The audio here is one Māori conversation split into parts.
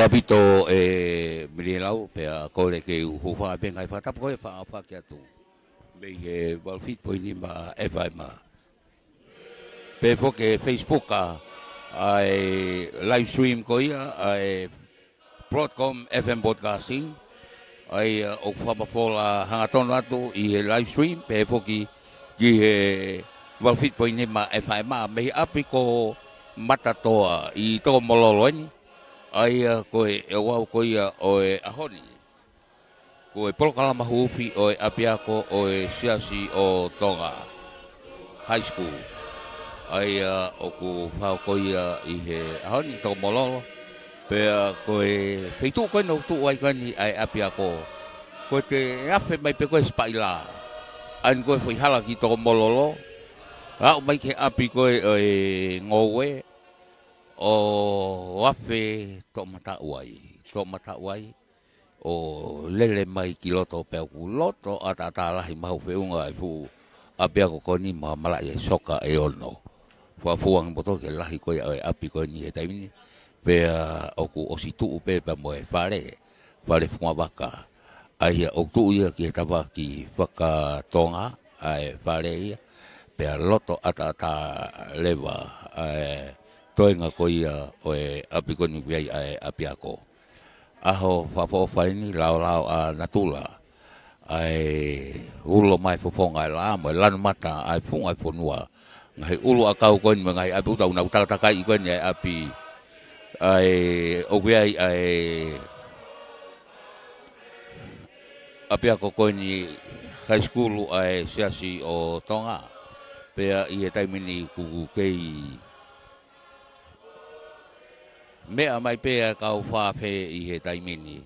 Kalapito mililau pe kole ke ufa pe ngai fata ko fa kia tu be balfit po ni ma ma pe fo ke Facebook ai live stream ko ia ai Broadcom FM broadcasting ai o fa ba fo la hangaton atu I live stream pe fo ki balfit po ni ma ma me api ko matatoa I to mololoni ai koe e wau koe oe ahoni koe polkalama hufi oe apiako oe siasi o Tonga High School ai oku whao koe I he ahoni toko mololo pe koe peitu koe no tu ai kani ai apiako koe te afe mai pe koe spaila an koe fui hala ki toko mololo au mai ke api koe oe ngowe o afe to mata uai o lele mai kiloto pe ku loto atata lahi mau feunga fu apia ko koni ma mala ye soka e ono fa fuang boto ke lahi ko e api ko ni e taimi pe o ku ositu pe pa mo e fare funga baka ai o tu ia ki tava ki faka tonga ai fare pe loto atata leva toenga ko ia o api ko ni viai api ako aho fafo faini lao a natula ai ulo mai fofonga la mo lan mata ai funga fonua ngai ulo akau ko ni ngai apu tau na utata kai ko ni api ai o viai api ako ko ni high school ai siasi o Tonga pe I taimini ku kei mea mai pea kau wha pe I he taimini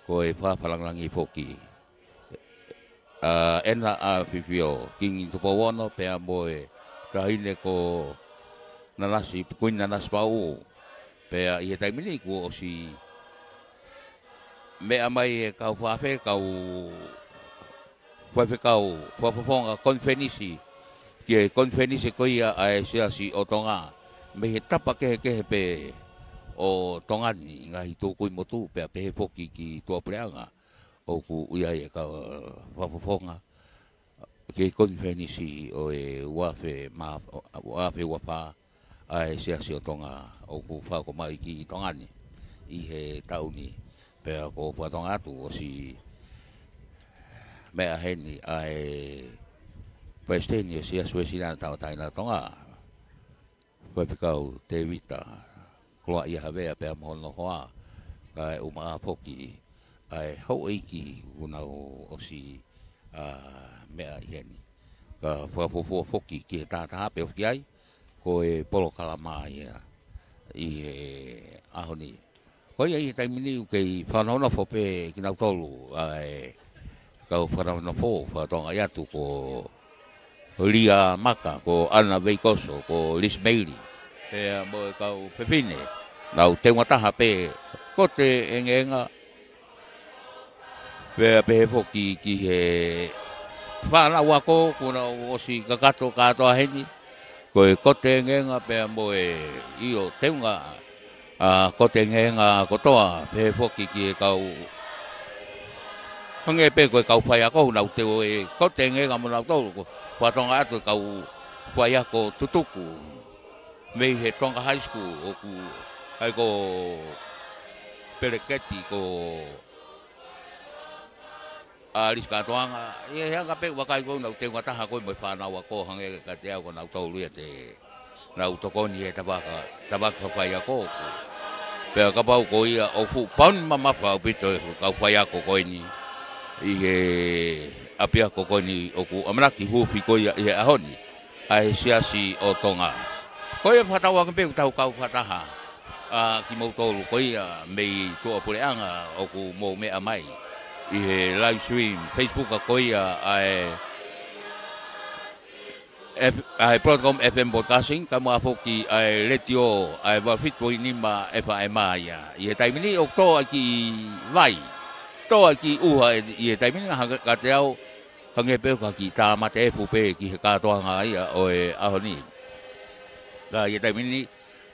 ko e wha palanglangi foki ena a whiwhio kingi tupo wono pea moe tahine ko nanasi kuin nanas pau pea I he taimini ko o si mea mai kau wha pe kau whaife kau whafonga konfenisi ki konfenisi ko ia a siasi o Tonga me he tapa ke pe o Tongani ngahi tōku I motu pe pehe poki ki tua preanga o ku ia e ka wafofonga ke konfenisi o wafe wafa ai siasi o Tonga o ku whako mai ki Tongani I he tauni pe ko whatonga atu o si mea heni ai Pesteni o si asuesina tau taina Tonga whapikau te vita Kloa ia havea pe mono hoa kai uma foki ai ho iki una o si mea yeni ka fo foki ki ta pe ofiai ko e polo kalama ia I ahoni ko ia I taimini ke whanona fo pe ki nau tolu ai ka whanona fo whatonga iatu ko Lia Maka ko Ana Veikoso ko Lis Meili pe mo kau pepine nau te ngataha pe ko te engenga pe foki ki he whana wako kuna osi kakato aheni ko te engenga pe mo io te unga ko te engenga kotoa pe foki ki kau hange pe ko kau whai ako nau te ko te engenga mo nau tolu ko whatonga atu kau whai ako tutuku me he Tonga High School o ku ai ko pereketi ko alis katoanga e hanga pe wakai ko nau te ngata ko mo fa na wa ko hange ka te ko nau tolu te nau to ko ni e tabaka fai ko pe ka pau ko ia o fu pan mama fa pito ka fai ko ni I he apia ko ni o ku amana ki hu fi ko ia e ahoni ai siasi o Tonga ko ia fatawa ke pe tau kau fataha ki mau tolu ko ia mei tua puleanga o ku mo mea mai I he live stream Facebook ko ia ai Broadcom FM broadcasting kamo afoki ai letio ai balfit po inima FMA ia I he taimini o to ki vai to ki uha I he taimini ka te au hange pe ka ki ta mate fu pe ki he katoanga ia o ahoni ka I he taimini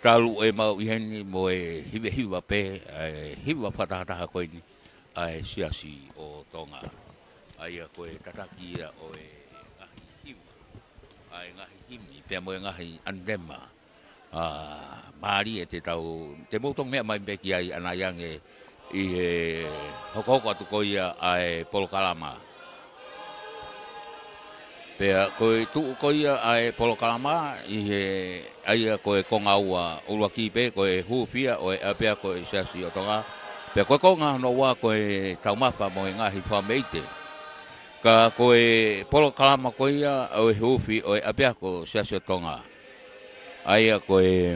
talu e mau iheni mo e hiwa pe hiwa fatataha koe ni ai siasi o Tonga ai koe tataki o e ngahi hiwa ai ngahi himi pe mo ngahi andema mari e te tau te motong mea mai beki ai anayang i hoko atu koia ai Polokalama pea koe tu koia ai Polokalama i ai koe konga ua ulaki pe koe hufia o apea koe siasi o Tonga pea koe konga no wa koe taumafa mo ngahi whameite ka koe Polokalama koia o hufi o apea koe siasi o Tonga ai koe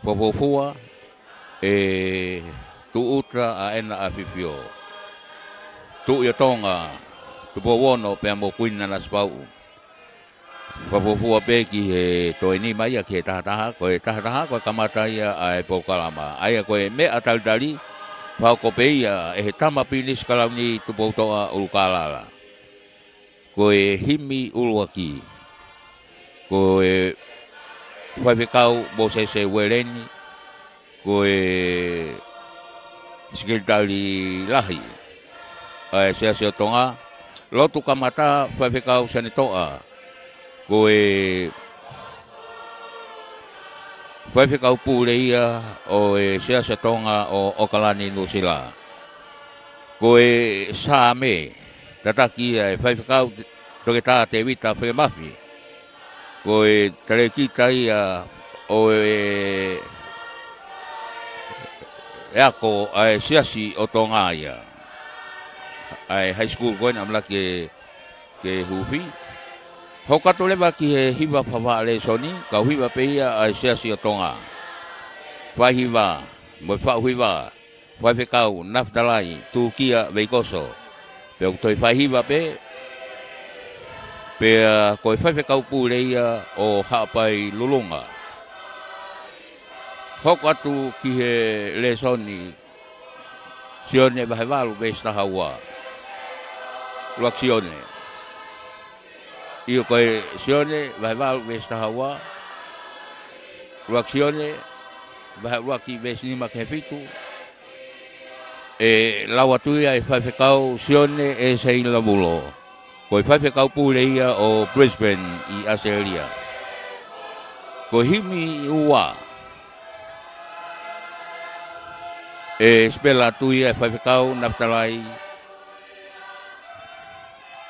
fofofua tu utra a ena afifio tu ia Tonga tu powono pe mo kuina na spau fofofua pe ki he to ni mai ke taha koe kamata ia ai Polokalama ai koe me ataldali fa ko pe ia e tama pinis kalau ni tu potoa ulkalala koe himi ulwaki koe whaiwhekau mo se wereni koe sikitali lahi ai se Tonga lotu kamata whaiwhekau sanitoa koe whaiwhekau pule ia o se Tonga o Okalani Nusila koe Same tataki ai whaiwhekau toke tā te wita whemafi koe tare kita ia o ako ai siasi o Tonga ia ai high school koe namla ke hufi hokato leva ki he hiwa whawale soni ka hiwa pe ia ai siasi o Tonga whahiwa mo whahiwa whaiwhekau naftalai tukia veikoso pe utoi whahiwa pe pea koe whaiwhekau pūre ia o hapai lulunga. Hoko atu ki he lesoni sione vahe walu vesta haua. Luak sione. Io koe sione vahe walu vesta haua. Luak sione vahe luaki vesnima ke fitu. E lawatuia e whaiwhekau sione e seila mulo. Koe whaiwhekau pūre ia o Brisbane i Australia. Ko himi ua. E spela tuia e whaiwhekau naftalai.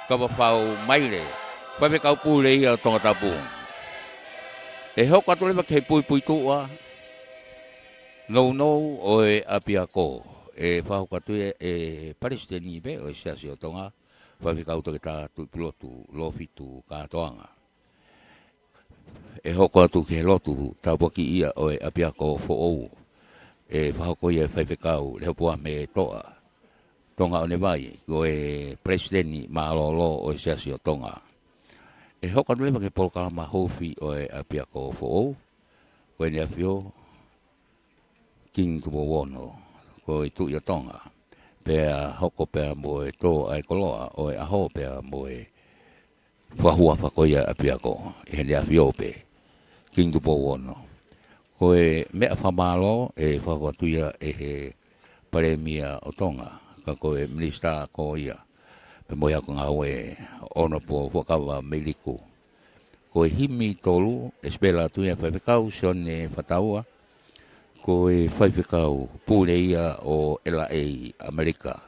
Kawawhau maire. Whaiwhekau pūre ia o Tongatapu. E hoko atu lewa ke pui tua. No o e apiako. E whahokatu e Palestini be o e siasi o Tonga. Whaiwhekau toke tā tuipilotu, lofitu, kātoanga. E hoko atu ke lotu, tāwaki ia o e apiako fo'ou. E whahoko ia whaiwhekau, lehopua me toa. Tonga o ne vai, ko e presidenti maalolo o e siasi o Tonga. E hoko atu lewa ke Polokalama hofi o e apiako fo'ou. Ko e ne afio, King Tumowono, ko e tui o Tonga. Pea hoko pea mo e tō ai koloa o e aho pea mo e whahua whakoia apiako e hene awhiope King Tumowono. Ko e mea whamalo e whakoatuia e he paremia o Tonga ka ko e minista ko ia pe mo hako ngā oe ono po whakawa meliku. Ko e himi tolu e spela atuia whaiwhekau sione whataua ko e whaiwhekau pūre ia o LA, Amerika.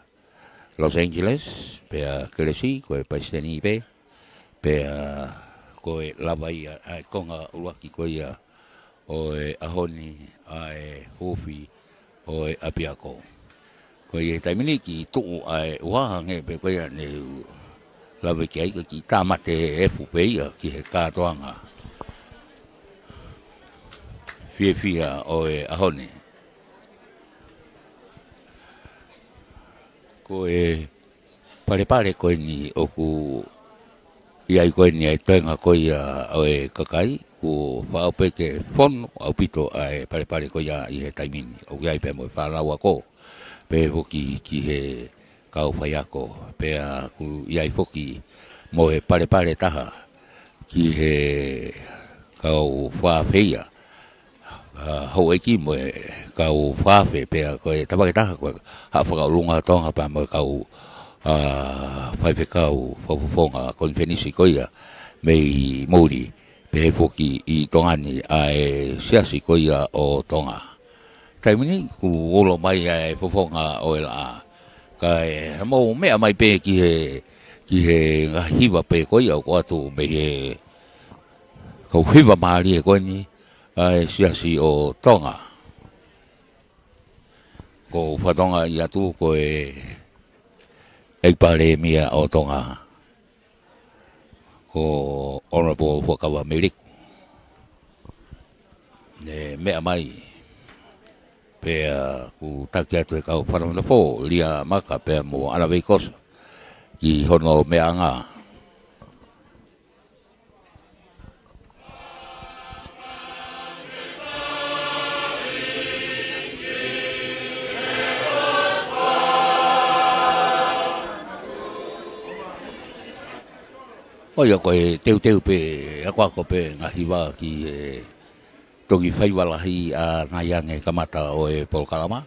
Los Angeles, pea Kelesi, ko e Paisteni pe, pea ko e lava ia, konga uruaki ko ia o e ahoni, ai hofi, o e apiako. Ko e taiminiki tuu ai uahange pe ko ia ne lava ki aika ki tāmate e fupe ia ki he kātoanga. Fia o e ahone. Ko e pare koe ni oku iai koe ni ai toenga koe ia o e kakai ko whaupe ke whono au pito ai pare koe ia i he taimini o iai pe mo e whanau ako pe hoki ki he kau whaiako pe a ku iai hoki mo e pare taha ki he kau whawheia hau eki mo kau whawhe pia koe tawakitaka koe hawhakaulunga tonga pa mo kau whaiwhe kau whawhawhonga konfenisi koia mei mouri pe foki i tongani ai siasi koia o tonga. Taimini ku olo mai ai whawhonga o ela kai mo mea mai pe ki he hiwa pe koia o atu me he kau hiwa maari e koe ni ai siasi o tonga. Ko whatonga i atu koe eipare mia o tonga. Ko Honorable Whakawa Meriku. Ne mea mai pea ku taki atu e kau whanamana fo lia maka pea mo anawei kosa ki hono mea ngā. Oia koe teu pe ako pe ngahi wā ki toki whaiwalahi a ngaiange kamata o e Polokalama.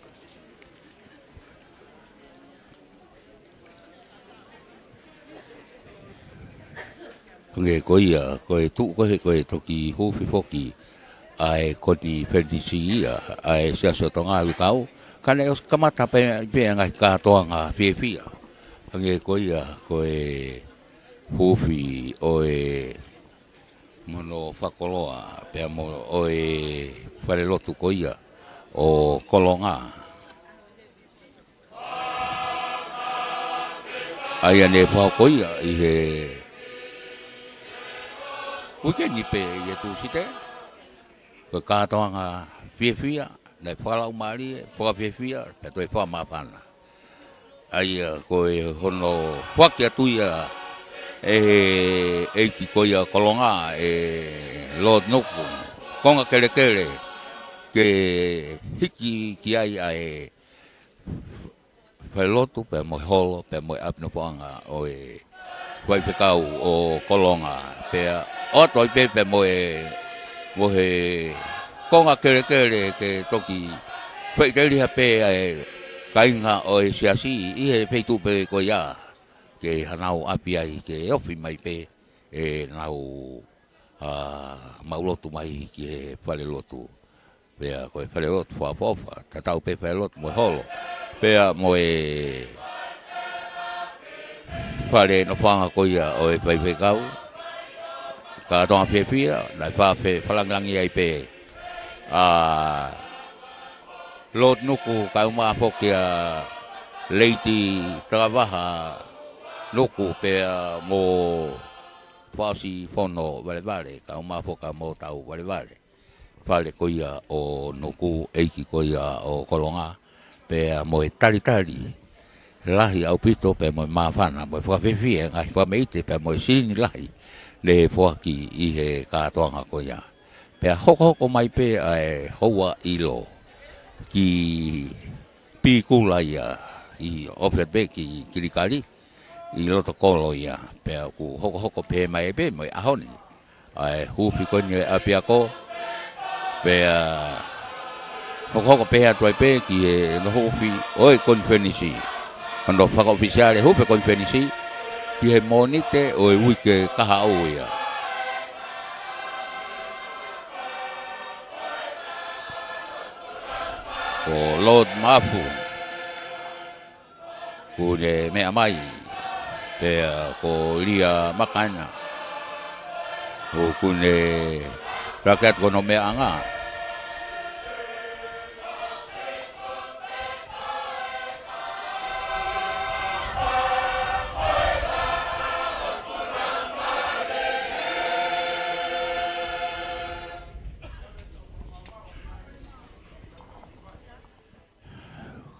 Nge koe tu koe toki huwhi foki ai koni whenisi ia ai siaso tonga wikau. Kane os kamata pe ngahi kātoanga whiawhia. Nge koe hufi o e mono whakoloa pea mo o e wharelotu koia o kolonga. Aia ne whao koia i he weekend pe i e tūsite. Koe kātoanga whiawhia, nei whalau maari e whakawhiawhia, pe toi whamapana. Aia koe hono whaki atuia ki koia kolonga Lord Nuku konga kere ke hiki ki ai whailotu pe mo holo pe mo apnopoanga o whaipekau o kolonga pe otoi pe mo he konga kere ke toki whaiteri pe kainga o siasi i he peitu pe koia ke hanau api ai ke ofi mai pe nau maulotu mai ke whalelotu pea koe whalelotu whafofa tatau pe whalelotu mo holo pea mo whale no whanga koia o e whaipekau ka tonga whiawhia nai whalangangi ai pe Lord Nuku ka umafo kia Lady Travaha Nuku pea mo whasi whono wale ka umafoka mo tau wale whale koia o Nuku eiki koia o kolonga pea mo e tari lahi au pito pea mo e mawhana mo e whawhiwhie ngai whameite pea mo e sini lahi le whaki i he kātoanga koia pea hoko mai pe ai hoa ilo ki pikula ia i ofet be ki kirikari i loto kolo ia pea ku hoko pe mai pe mo ahoni ai hufi koni apiako pea hoko pe atoi pe ki no hufi oi konfenisi quando fa ufficiale hufi konfenisi ki he monite o wike kaha o ia o Lord Mafu ku ne mea mai pea ko lia makana o kune rakyat kono mea anga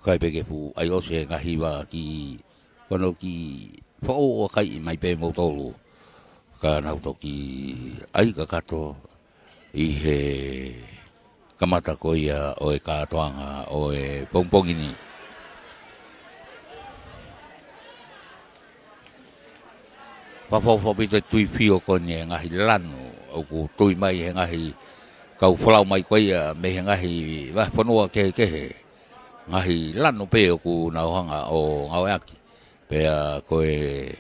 kai peke pu ai o se ngahi wa ki kono ki fo kai mai pe mo tolu ka na toki ai ka kato i he kamata koia o e katoanga o e pongpongini pa fo pito tui fio ko ni ngahi lanu o ku tui mai ngahi kau whalau mai koe me he ngahi wah whanua ke he ngahi lano pe o ku nauhanga o ngaueaki pea koe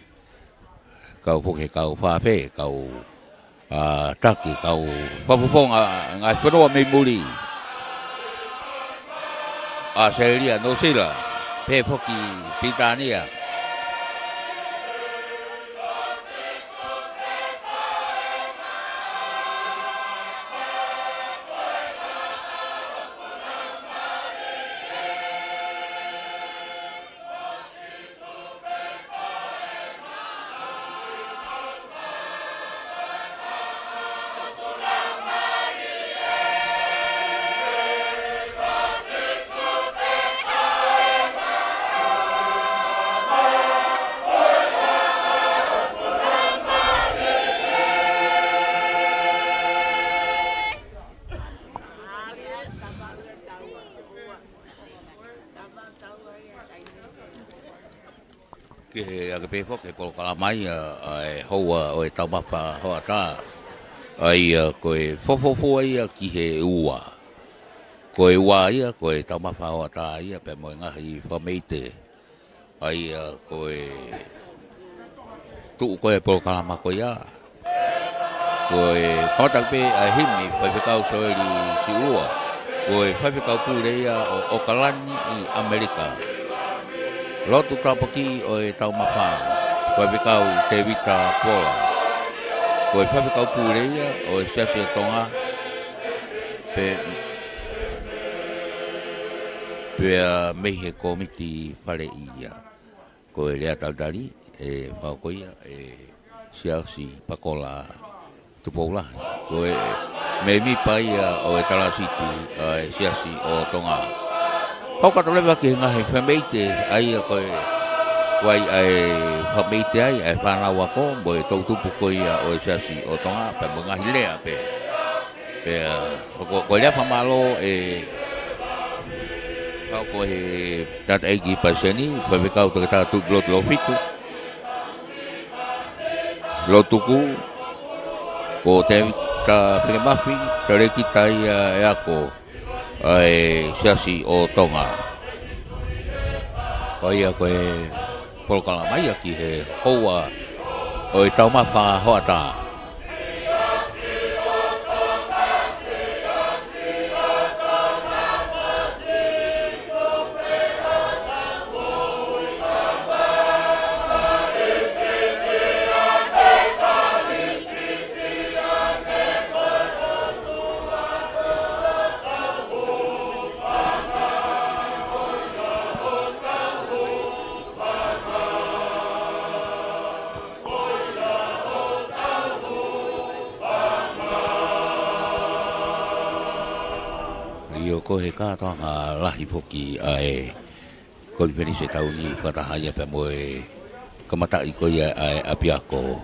kau poke kau whape kau taki kau whapuponga ngai whanua me muri Australia no sila pe poki Britania ke pe poke polo kalamai hoa o taumafa hoa ta ai koe fofofo ai ki he ua koe ua ia koe taumafa hoa ta ia pe mo ngahi whameite ai koe tu koe polo kalama koe ia koe kontak pe himi whawhikau soeli si ua koe whawhikau pule ia o Kalani i Amerika Lotu tapaki o tau mapa, koe vikau te vita pola. Koe whawhikau pūreia o siasia tonga, pe mehe komiti whare ia. Koe rea taldari, whaukoia, siasi pakola tupoulahi. Koe me mi pai o talasiti, siasi o tonga. Hau kata lewa ki ngahi whameite ai koe wai whameite ai whanau ako mo tautupu koe o siasi o tonga pe mo ngahi lea pe koe lea whamalo hau koe tata eiki paseni whawekau te kata tu blot lo fitu lo tuku ko te ta whengemafi te reki tai ako siasi o tonga. Koia koe polkalamai ki he hoa o taumafa hoa ta. Ko he kata lahi poki konferensi tahun ini fatahanya pemoe kematai ko ya apiako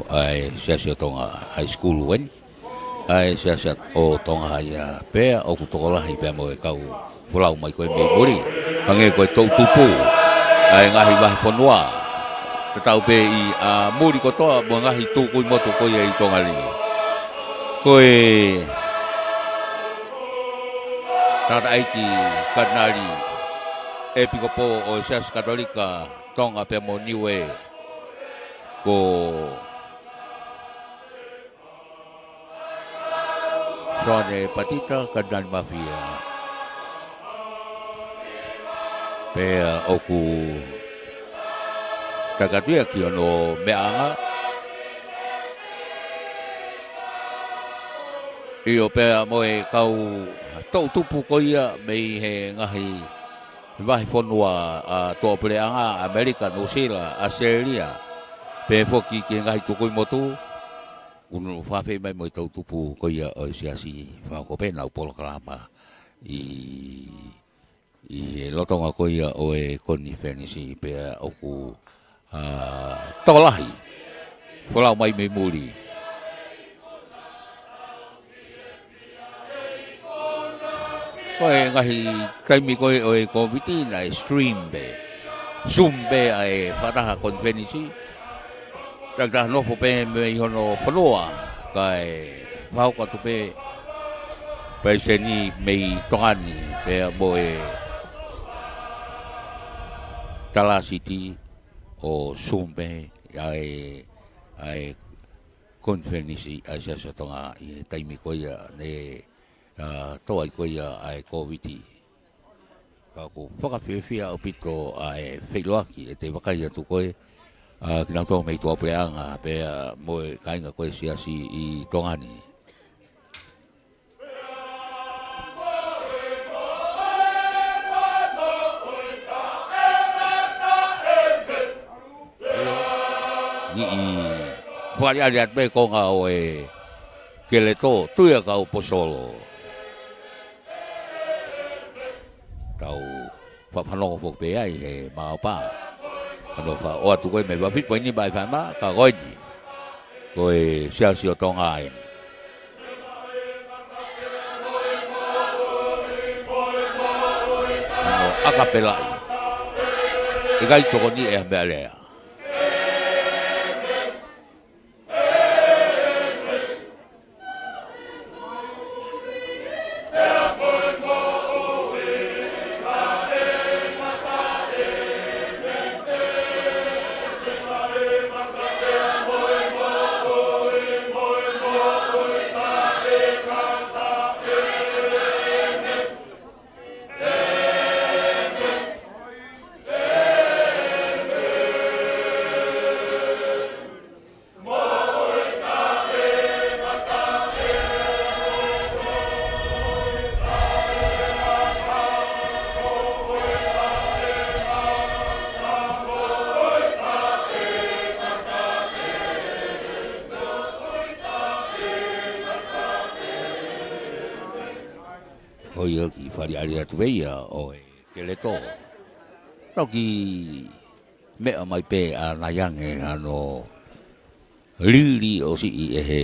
siasat tonga high school wen siasat o tonga ya pe o kutolahi pemoe kau pulau mai ko memori hange ko tau tupu ngahi bah ponua tetau pe i muri ko to ngahi tu ko moto ko ya tonga ni koe Tata aiki kanari epikopo o sias katolika tonga pe mo niwe ko sone patita kanari mafia pe oku tagatuya ki ono meanga iyo pe moe kau tau tupu ko ia mei he ngahi wahi whanua tō Pureanga, Amerika, New Zealand, Australia pe foki ki ngahi tukui motu unu whawhi mai moi tau tupu ko ia o siasi whako pe nau polo kalama i lotonga ko ia o koni whenisi pe oku tolahi whalau mai me muri koe ngahi kaimi koe oe komiti na stream be zoom be ai pataha konferensi tagda no fo pe me hono poloa kai pau ka tu pe Paiseni mei tongani pe boe Tala City o Sumbe ai konferensi Asia Tonga i taimi koia ne toa koia ai COVID. Ka ko whakawhiwhia o pito ai whailoaki e te wakai atu koe kina tō mei tua preanga pe moe kainga koe siasi i tongani. Whare ari at me ko ngā o e kele tō tuia ka o posolo. Kau whawhanongo fok pe ai he mga pā. Ano wha o atu koe me wawhit po ini bai whama ka goini. Koe siasi o tonga ai. Ano akapelai. Ikai toko ni e mea lea. Oia ki whare ari atu veia o e kele tō. Tau ki mea mai pē a naiange ano liri o si i e he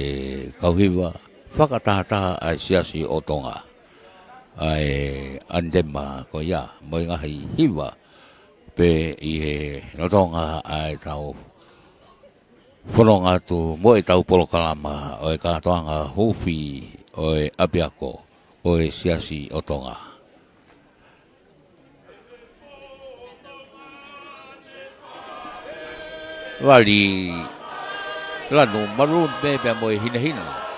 kauhiwa whakatata ai siasi o tonga. Ai andema ko ia moi ngahi hiwa pē i he no tonga ai tau whanonga tu mo e tau polokalama o e katoanga huwhi o e apiako. O e siasi o tonga. Wali lanu marun bebe mo e hina.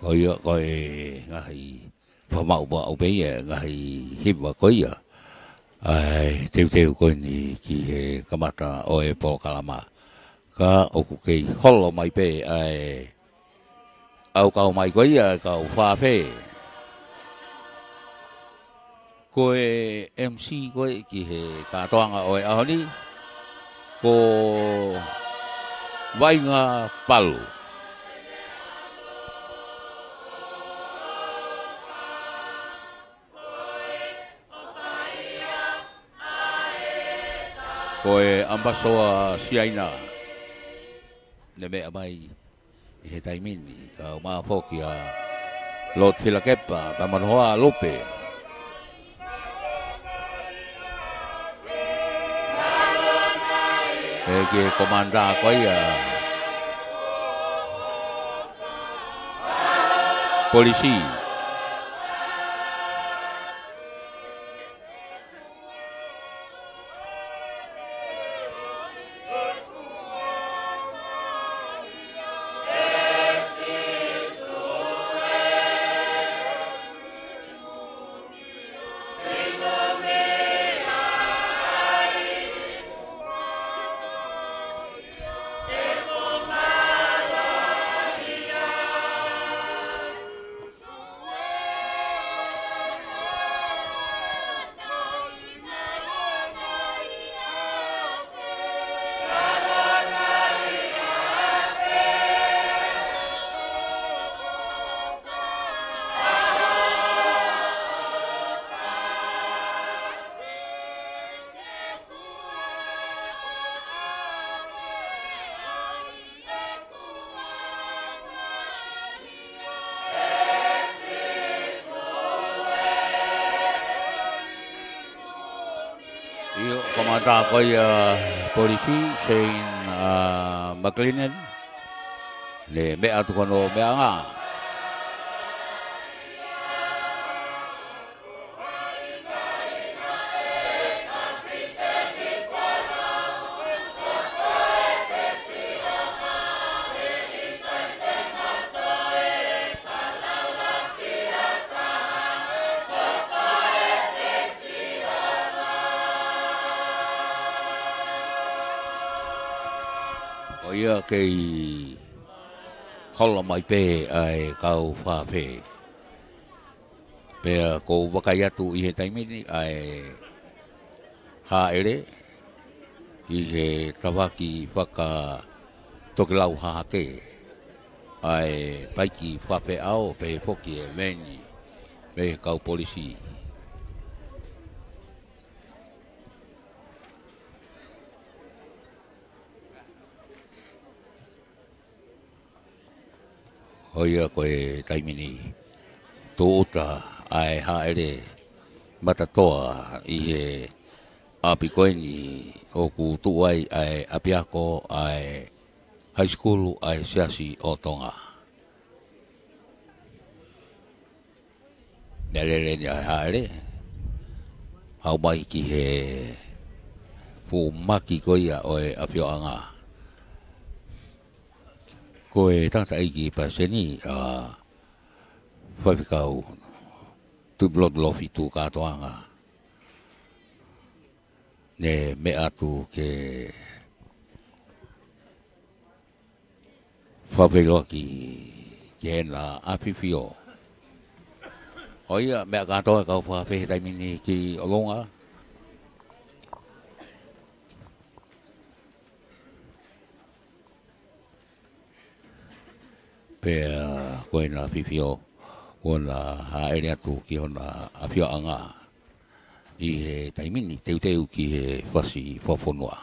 Koia koe ngahi whamau ba au beia ngahi hiwa koia. Ai teu koe ni ki he kamata o e polokalama. Ka oku kei holo mai pe ai au kau mai koia kau whawhe. Koe MC koe ki he katoanga o e ahoni. Ko Wainga Palu. Koe ambasoa siaina ne mea mai i he taimini ka maa foki a Lord Philakepa pa manoa Lope e ke komanda koia polisi ta coi polisi Shane McLennan le mea tu kono mea nga ia kei hola mai pe ai kau wha pe pe ko wakai atu i he taimini ai ha ere i he tawaki whaka toki lau ha ke ai paiki wha pe ao pe poki e meni pe kau polisi Oia koe taimini tōta ai haere matatoa i he apikoeni o ku tuai ai apiako ai high school ai siasi o Tonga. Nelele ni ai haere hau mai ki he fu maki koia o e apioanga. Koe tangata iki paseni whawhikau tu blog lofi tu katoanga ne me atu ke whawhiloki ke na apifio oia me katoa kau whawhi taimini ki olonga pe koe na pipio ona haere atu ki ona apio anga i he taimini teu ki he whasi whaponua.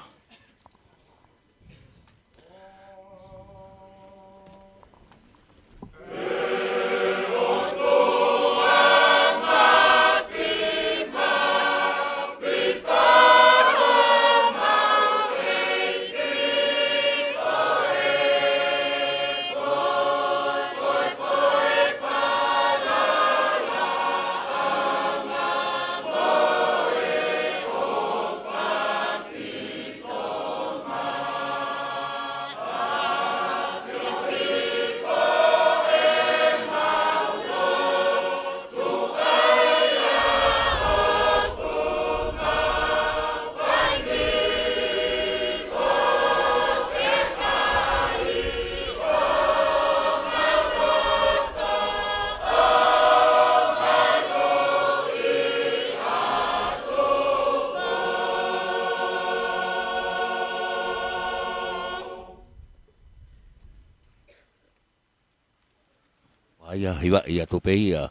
Ia hiwa ia tope ia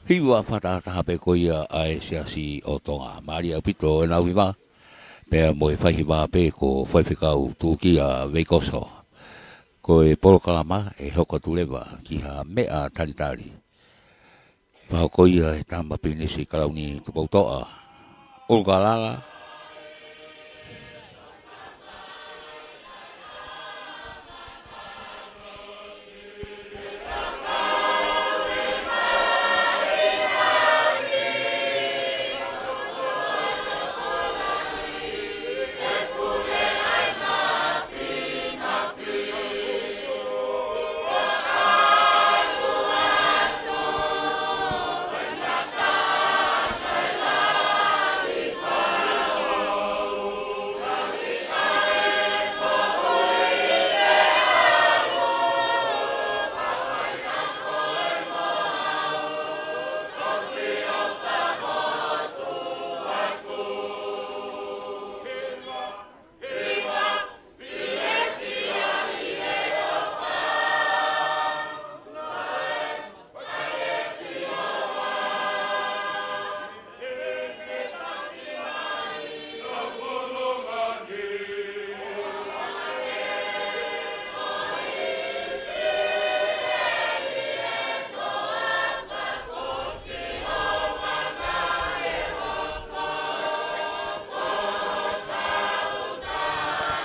hiwa whatataha pe ko ia ai siasi o Tonga. Maria pito e nau hiwa pe mo e whaihiwa pe ko whaiwhikau tūki a Veikoso. Ko e polokalama e hoko tulewa ki ha mea taritari. Pao ko ia e tama pinisi kalauni tupautoa. Ulgalala.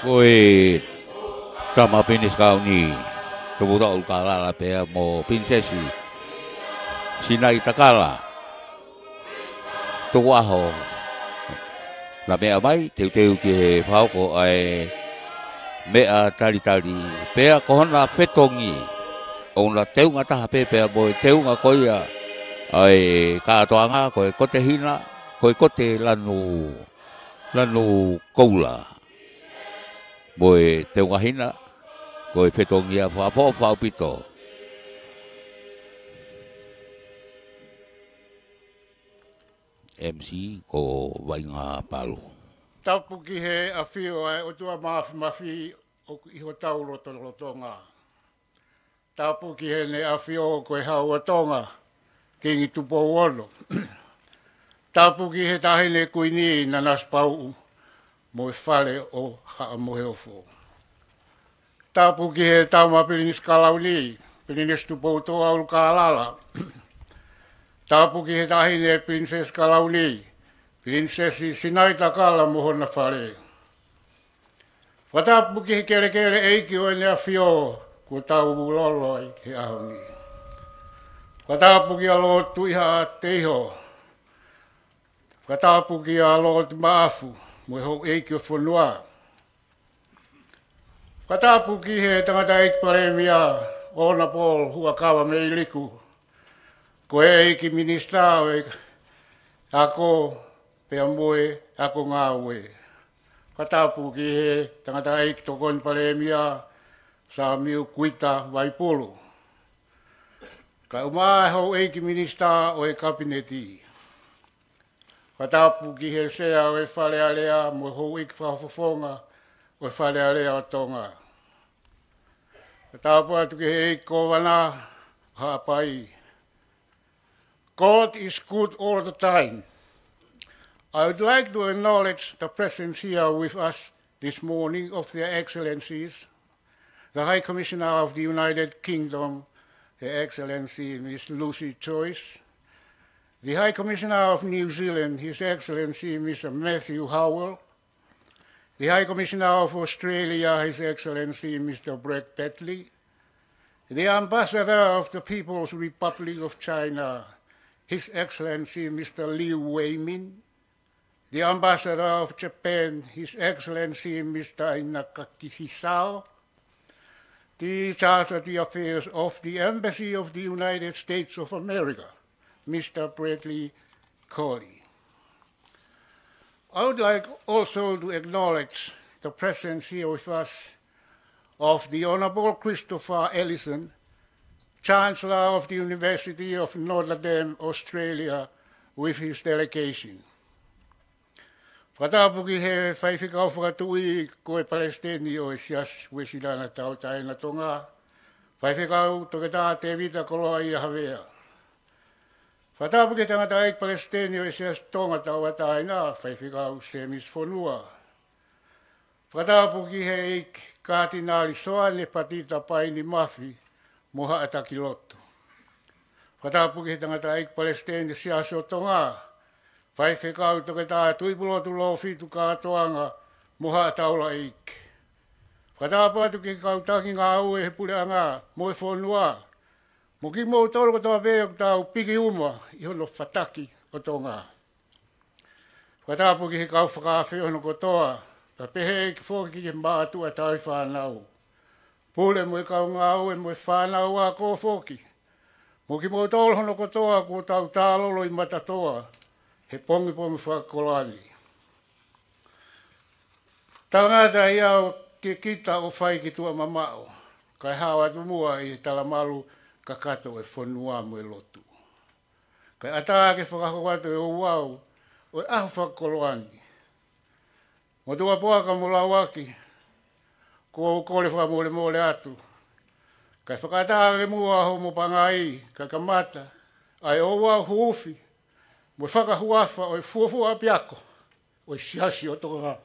Koe tama pinis kau ni. Kebuta ulkala la pea mo prinsesi. Sinai takala. Tuaho. La mea mai teu ki he whao ko ai mea tali. Pea kohona fetongi. Ona teunga taha pea mo teunga koia. Ai katoanga koe kote hina. Koe kote lanu koula. Moe teunga hina. Koe fetongia whao pito. MC ko Wainga Palu. Tapu ki he a whio ai o tua mafi o iho tau rotonga. Tapu ki he ne a whio ko e hau a tonga kingi tupo ono. Tapu ki he tahine kuini na naspau mo e whale o haa mohe o fo. Tapu ki he tauma pilinis kalauni, pilinis tupo toa ulu ka alala. Tapu ki he tahine prinses kalauni, prinsesi Sinai takala mohona whare. Whatapu ki he kere eiki o ene a whio, ko tau uloloi he ahoni. Whatapu ki a lotu iha a teiho. Whatapu ki a lotu maafu, mo e hou eiki o whanua. Whatapu ki he tangata eiki paremia, ona Paul hua kawa me iliku. Ko e eiki minista o e ako pea moe ako ngā ue. Whatapu ki he tangata eiki tokon paremia sa miu kuita waipulu. Ka umaa hau eiki minista o e kabineti. Whatapu ki he sea o e whale alea mo hou eiki whafofonga o e whale alea o tonga. Whatapu atu ki he eiki kowana haapai. God is good all the time. I would like to acknowledge the presence here with us this morning of their excellencies, the High Commissioner of the United Kingdom, Her Excellency Miss Lucy Joyce, the High Commissioner of New Zealand, His Excellency Mr. Matthew Howell, the High Commissioner of Australia, His Excellency Mr. Brett Petley, the Ambassador of the People's Republic of China, His Excellency Mr. Liu Weimin, the Ambassador of Japan, His Excellency Mr. Inakaki Hisao, the Charge of the Affairs of the Embassy of the United States of America, Mr. Bradley Coley. I would like also to acknowledge the presence here with us of the Honorable Christopher Ellison, Chancellor of the University of Notre Dame, Australia, with his delegation. Whatapu ki he whaiwhikau whakatui ko e Palestini o e sias wesilana tau taina tonga. Whaiwhikau toke tā te vita koloa i a hawea. Whatapu ki tangata eik Palestini o e sias tonga tau a taina, whaiwhikau semis whonua. Whatapu ki he eik kātinali soa ne patita paini mafi, moha ataki loto. Whatapu ki he tangata eik Palestini sias o tonga, whaiwhikau toke tā tuipulotu lo fitu kātoanga moha ataula ik. Whatapu atu ki kau taki ngā ue he pureanga mo e whonua. Mo ki mou tolo ko toa veo tau piki uma i hono whataki o tonga. Whatapu ki he kau whakawhi hono kotoa, ka pehe ki whoki ki mātu a tau whanau. Pule mo e kau ngā ue mo e whanau a ko whoki. Mo ki mou tolo hono kotoa ko tau tālolo i matatoa. He pongi whakakolani. Tangata i au ke kita o whai ki tua mamao. Kai hawa tu mua i talamalu kakato e whanua mo e lotu. Kai ataa ke whakakoato e o wau o e aho whakakolani. Mo tua poaka mo lawaki ko o kore whakamole atu. Kai whakataa ke mua ho mo pangai ka kamata ai o wau huufi. Mo whakahuafa o e fuafua piako, o e siasi o toka.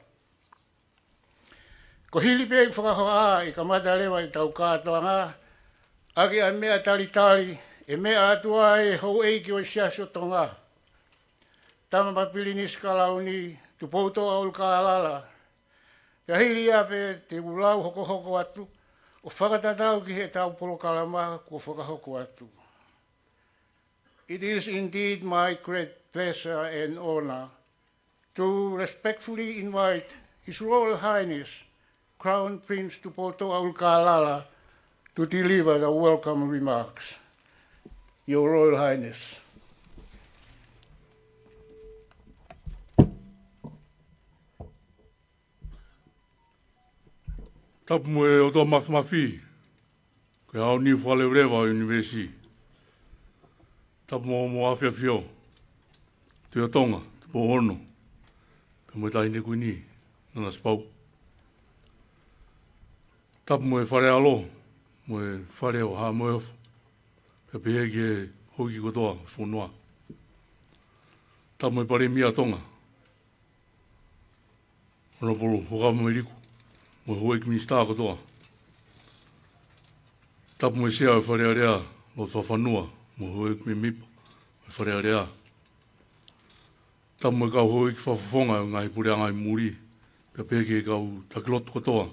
Ko hili pe whakahoa i ka mata lewa i tau kātoa ngā, ake a mea talitali, e mea atua e hou eiki o e siasi o tonga. Tama mapili niskalauni, tu poutoa ul ka alala, Ya hili ape te ulau hoko atu, o whakatatau ki he tau Polokalama ko whakahoko atu. It is indeed my great pleasure and honor to respectfully invite His Royal Highness, Crown Prince Tupoto Aulkalala, to deliver the welcome remarks. Your Royal Highness. Tapu mo e o tō mafi, ke hao ni whale rewa o Universi. Tapu mo awhia whio, te o tonga, te po ono, pe mo e tahi neku ni, nana spau. Tapu mo e whare alo, mo e whare o ha mo e pe pehe ki e hoki kotoa, whonua. Tapu mo e pare mia tonga. Ono polo, hoka mo e riku. Mo hoe ki minsta kotoa. Tapu mo e sea e whare area lo whawhanua, mo hoe ki me mipa e whare area. Tapu mo e kau hoe ki whawhawhonga o ngai pureanga i muri, pe peke e kau takilotu kotoa.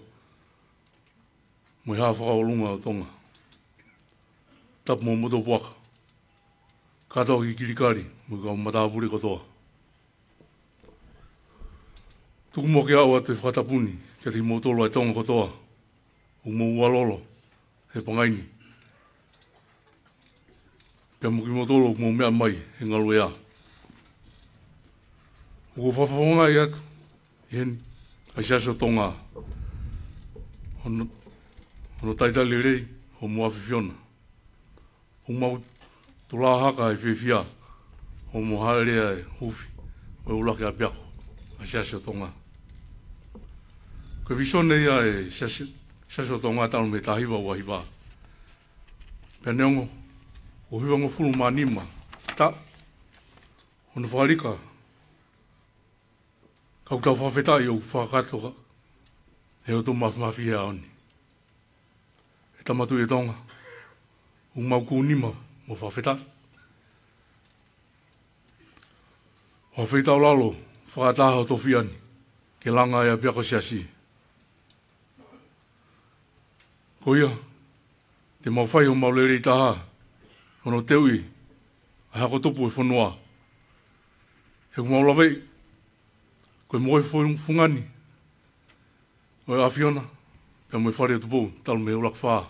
Mo e haa whakaolunga o tonga. Tapu mo moto puaka. Katoa ki kirikari, mo e kau matapuri kotoa. Tuku mo ke awa te whakatapuni, kia te motolo ai tonga kotoa, o mo ualolo, he pangaini. Pia mo ki motolo mo mea mai, he ngalu ea. O ko whawhawanga i atu, i heni, ai siaso tonga. Hono taitali rei, ho mua whiwhiona. O mau tula haka e whiwhia, ho mo haerea e hufi, o ulake a piako, ai siaso tonga. Ko visone ia e siaso tonga tanu me tahiwa ua hiwa. Pea neongo, o hiwa ngo fulu manima, ta, hono whakarika, kau tau whawhetai o whakatoka, e o tō mafi hea oni. E tamatu e tonga, o mau kūnima mo whawhetai. Whawhetau lalo, whakataha o tofiani, ke langa e a piako siasi. Ko ia, te mau whai o mau lerei taha, hono teui, a hako topu e whanua. He kumau lawei, koe moe fungani, o e awhiona, pia moe whare o tupu, talu me ulak whaa.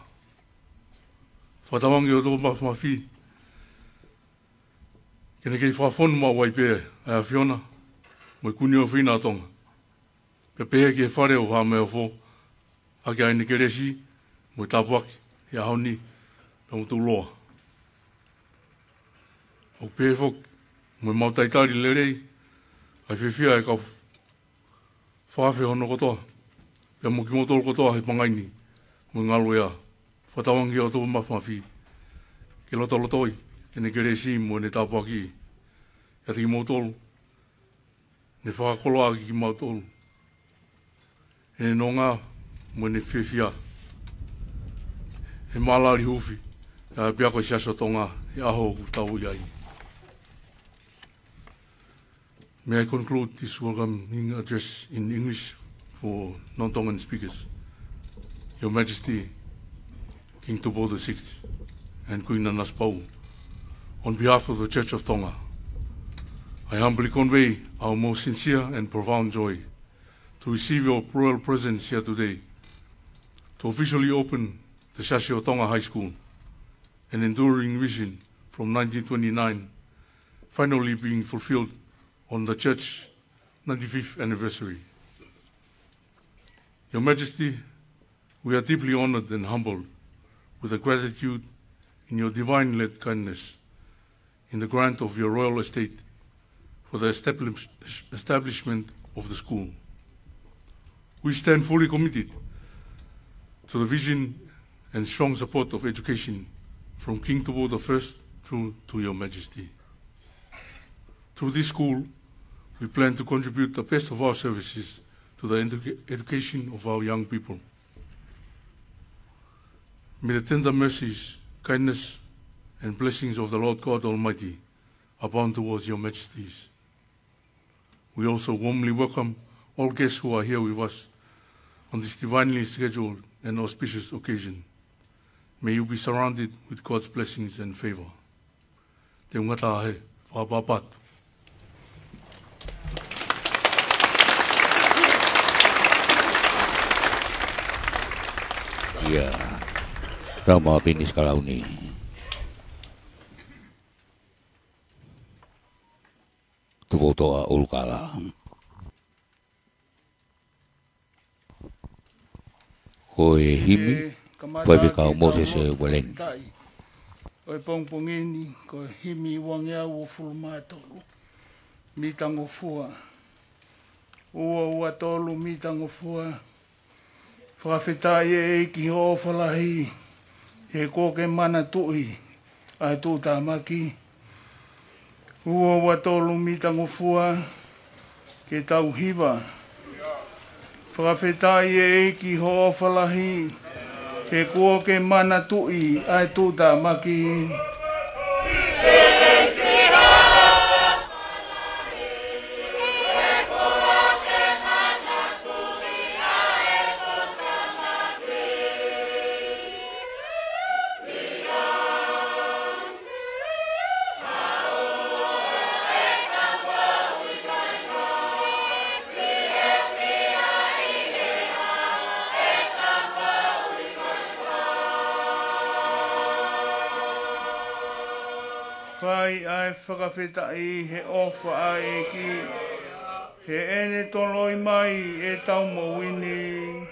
Whatawangi o tō mawhi, kene kei whawhonu mau waipea, a awhiona, moe kuni o whina atonga. Pia pehe ke whare o haa mea who, hake aine keresi, mo tapuaki, he ahoni, pe mo tūloa. O pehe fok, mo mau taitari lerei, ai whiwhia e kau whawhi hono kotoa, pe mo ki motolo kotoa he pangaini, mo ngalo ea, whatawangi o tō mawhi, ke lotoi, kene keresi mo ne tapuaki, ia te ki motolo, ne whakakoloa ki mautolo, e nonga, mo ne whiwhia, he malari hufi, e piako i siaso tonga, e aho ku tau iai. May I conclude this welcoming address in English for non-Tongan speakers. Your Majesty, King Tupoto VI and Queen Anaspau, on behalf of the Church of Tonga, I humbly convey our most sincere and profound joy to receive your royal presence here today, to officially open the Siasio Tonga High School, an enduring vision from 1929, finally being fulfilled on the Church's 95th anniversary. Your Majesty, we are deeply honored and humbled with the gratitude in your divine-led kindness in the grant of your royal estate for the establishment of the school. We stand fully committed to the vision and strong support of education from King Tupoto I through to your Majesty. Through this school, we plan to contribute the best of our services to the education of our young people. May the tender mercies, kindness, and blessings of the Lord God Almighty abound towards your Majesties. We also warmly welcome all guests who are here with us on this divinely scheduled and auspicious occasion. May you be surrounded with God's blessings and favor. Te ungata he, whapapatu. Ya, tama pinis kalau ni. Tuvo toa ulkala. Koe himi, koe bikau Moses Weleng. Koe pongpongeni, koe himi wangiau o fulmatolu. Mitango fua. Ua tolu mitango fua. Whakawhetai e ki ho whalahi, he kōke mana tui, ai tū tāmaki. Ua tolu mitango fua, ke tau hiwa. Whakawhetai e ki ho whalahi, he kōke mana tui, ai tū tāmaki. Whai ai whakawhetai he ofa ai ki, he ene toloi mai e tau mawini.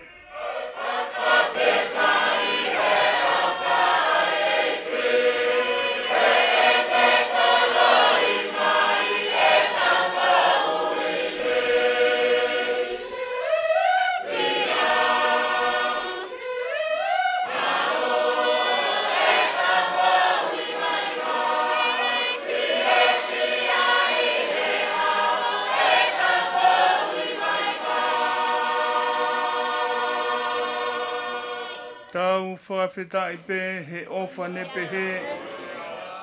Tau whawhetai pe he ofa nepe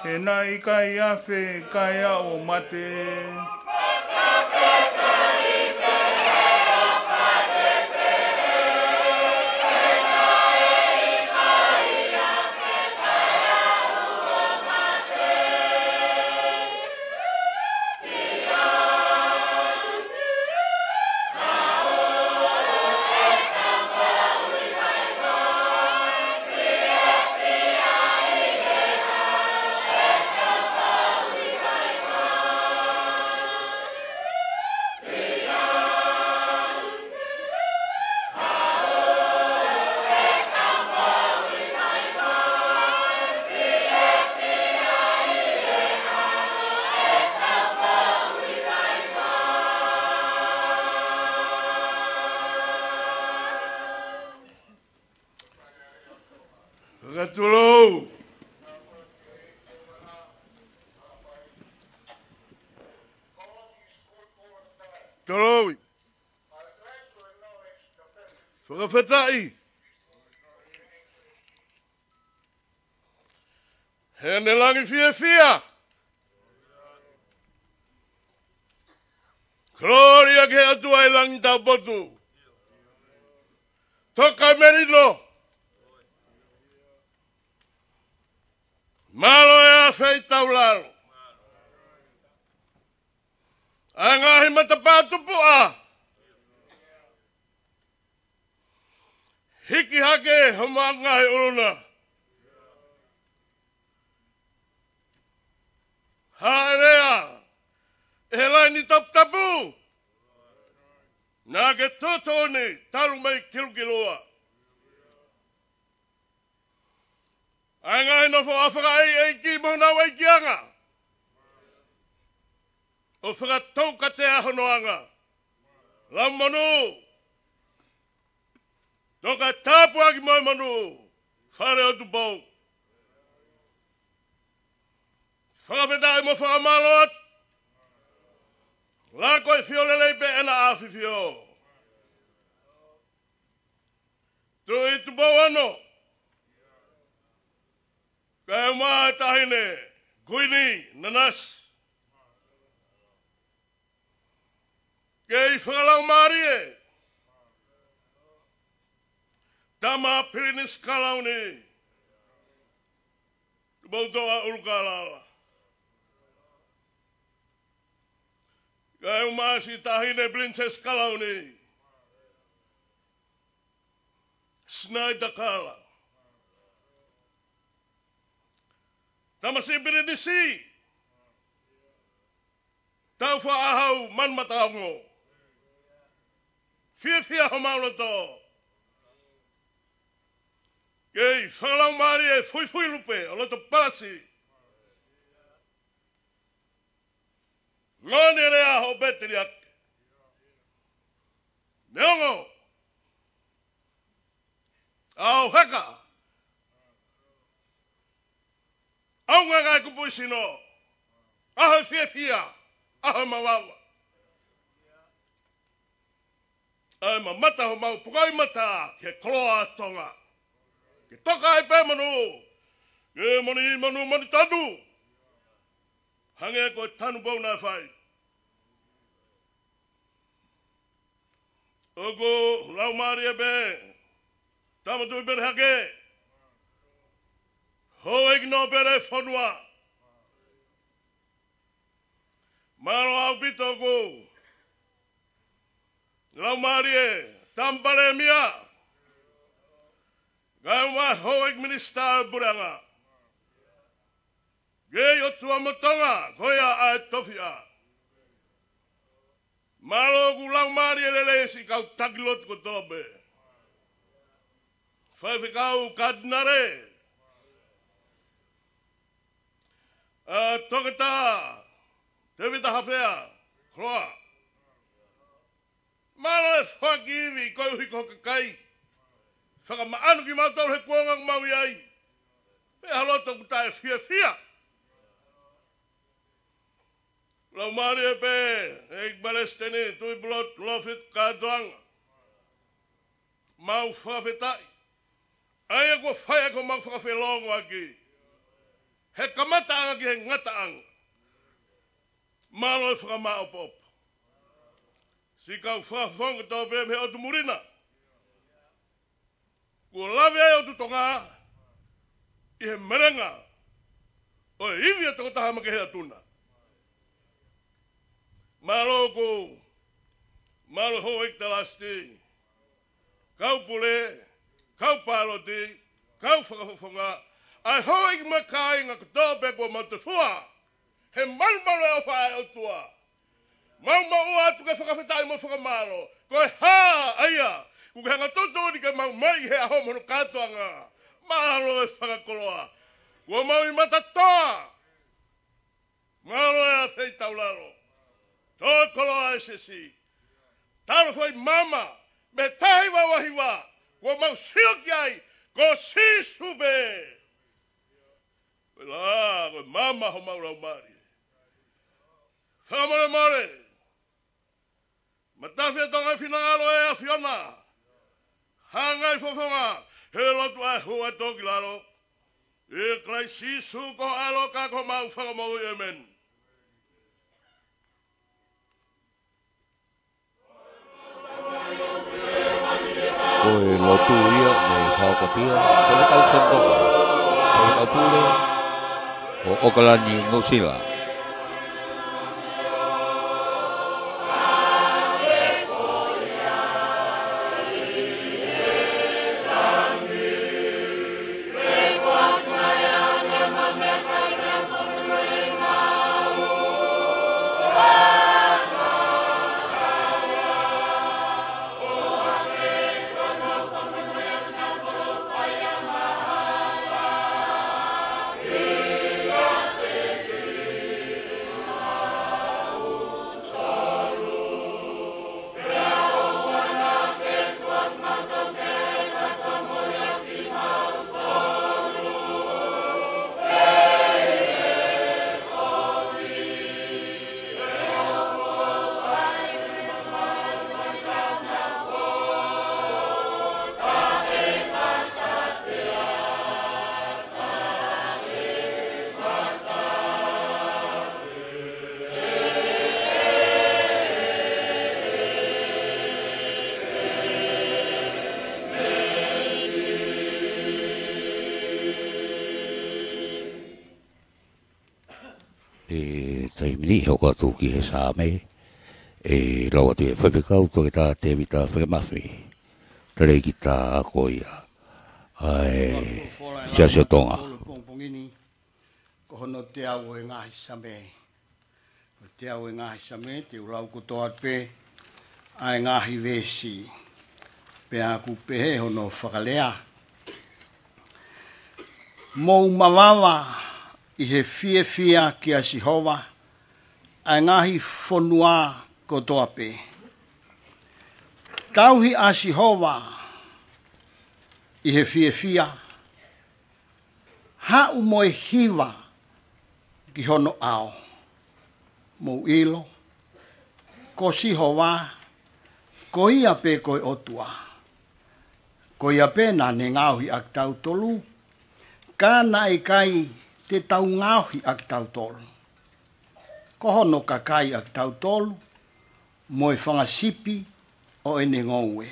he nai kai awhe kai ao mate. Gatulou! Toloi! Whakawhetai! He ne langi fia! Gloria ke atua e langi tau potu! Toka merilo! Malo e a whei tau laro. A ngahi matapātu pua. Hiki hake hama ngahi uruna. Haerea. E lai ni tapu. Nā ke tōtone taru mai kilukiloa. Ai ngai no fo afaka e ki mona wai kianga. O whaka tauka te ahonoanga. La manu. Toka tāpu aki mai manu. Whare o tu pau. Whakawhetai mo whakamaloat. La koe fiolelei pe ena awhi fio. Tu i tu pau ano. Kaya maa tahine, kuini, nanas. Kei whakalau maari e. Tama pirinis kalau ni. Bautoa ulkalala. Kaya masih tahine blinses kalau ni. Snaida kala. Tama si birinisi. Tau faahau man mataongo. Fia homaulo to. Kei whakalau maari e fui lupe, o loto palasi. Ngone rea ho beteri ake. Neongo. Au heka. Au ngagai kupuisino. Aho fia. Aho mawawa. Ai mata ho mau pukai mata ke kloa tonga. Ke toka e pe manu. Ke mani tadu. Hange ko tanu bau na fai. Ogo lau mari e be. Tama tu berhage. Ho igno bere fonua. Maro au bito go. Lau mari e tampare mia. Gawa hoek minister buranga. Geyo tua motonga goya a tofia. Malo gulang mari lele si kau taglot ko tobe. Fai kau kadnare. Toketa. Tevita hafea. Kroa. Malo e fakiwi kau hiko kakai. Whakamaanu ki mātou he kuangang maui ai. Pe haloto ku tae fia. Lau maari e pe, eik balestene, tui blot, lofit, kātoanga. Mau whawhetai. Ai ko whai ako mau whakawhelongo aki. He kamataanga ki he ngataanga. Malo e whakamao pop. Si kau whawhonga tau pe me otu murina. Ko lawe ai o tutonga, i he merenga, o e iwi a toko taha ma ke hea tuna. Malo ko, malo ho ek talasti, kau pule, kau paloti, kau whakafonga, ai ho ek makai ngā kutope ko matufua, he malmalo e o whae o tua. Mau atu ke whakawhetai mo whakamalo, ko e ha aia, Kuke hanga toto ni ka mau mai he aho mono katoanga. Mahalo e whakakoloa. Kua mau I matatoa. Mahalo e a whei taularo. Tō koloa e sesi. Taro whai mama. Me tahi wawahiwa. Kua mau siuki ai. Ko sisube. Wela, koe mama ho mau rau mari. Whakamore more. Matawhia tonga whinangaro e a Fiona. Hangai fofonga, he lotu ai hua toki laro. E krai sisu ko alo ka ko mau whakamau e men. Koe lotu ia me whakatia, koe tau sentonga. Koe tau pule, o Okalani Ngusila. tai mini ho ka tu ki he sa me lo te fa pe ka to ta te vita fa ma fi tre ki ta ko ia ai sia se tonga ko hono te au e ngahi same te au e ngahi same te ulau ko to pe ai ngahi vesi pe aku pe he hono whakalea mou mawawa i he fia ki a Sihova ai ngahi whonua ko toa pe. Tauhi a Sihova i he fia hau moe hiwa ki hono ao. Mou ilo, ko Sihova, ko ia pe koe otua. Ko ia pe na ne ngauhi ak tau tolu, ka na e kai te tau ngauhi ak tau tolu. Ko hono ka kai ak tau tolu, moe whangasipi o ene ngoue.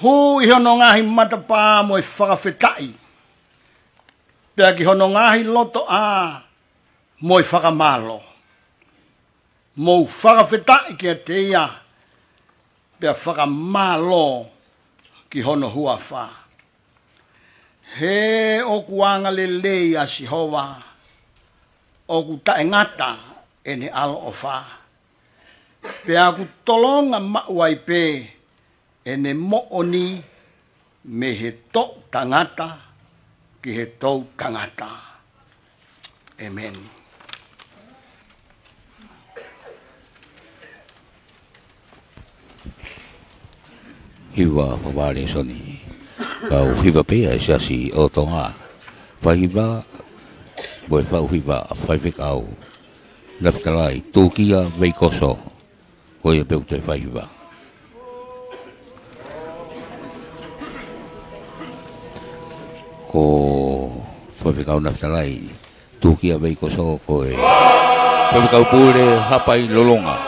Hu i hono ngahi matapā moe whakawhetai. Pea ki hono ngahi loto a moe whakamalo. Mou whakawhetai ki a te ia, pea whakamalo ki hono hua wha. He o kuanga le lei a Sihova, o ku tae ngata ene alo o wha. Pea ku tolonga mauai pe ene mooni me he tau tangata ki he tau tangata. Amen. Hiwa whaware soni. Kau hiwa pea e siasi o tonga. Whahiwa, boe whau hiwa whaipekau. Leftalai, tūkia veikoso. Koe peu te whahiwa. Ko whaipekau leftalai, tūkia veikoso koe. Whaipekau pūre hapai lolonga.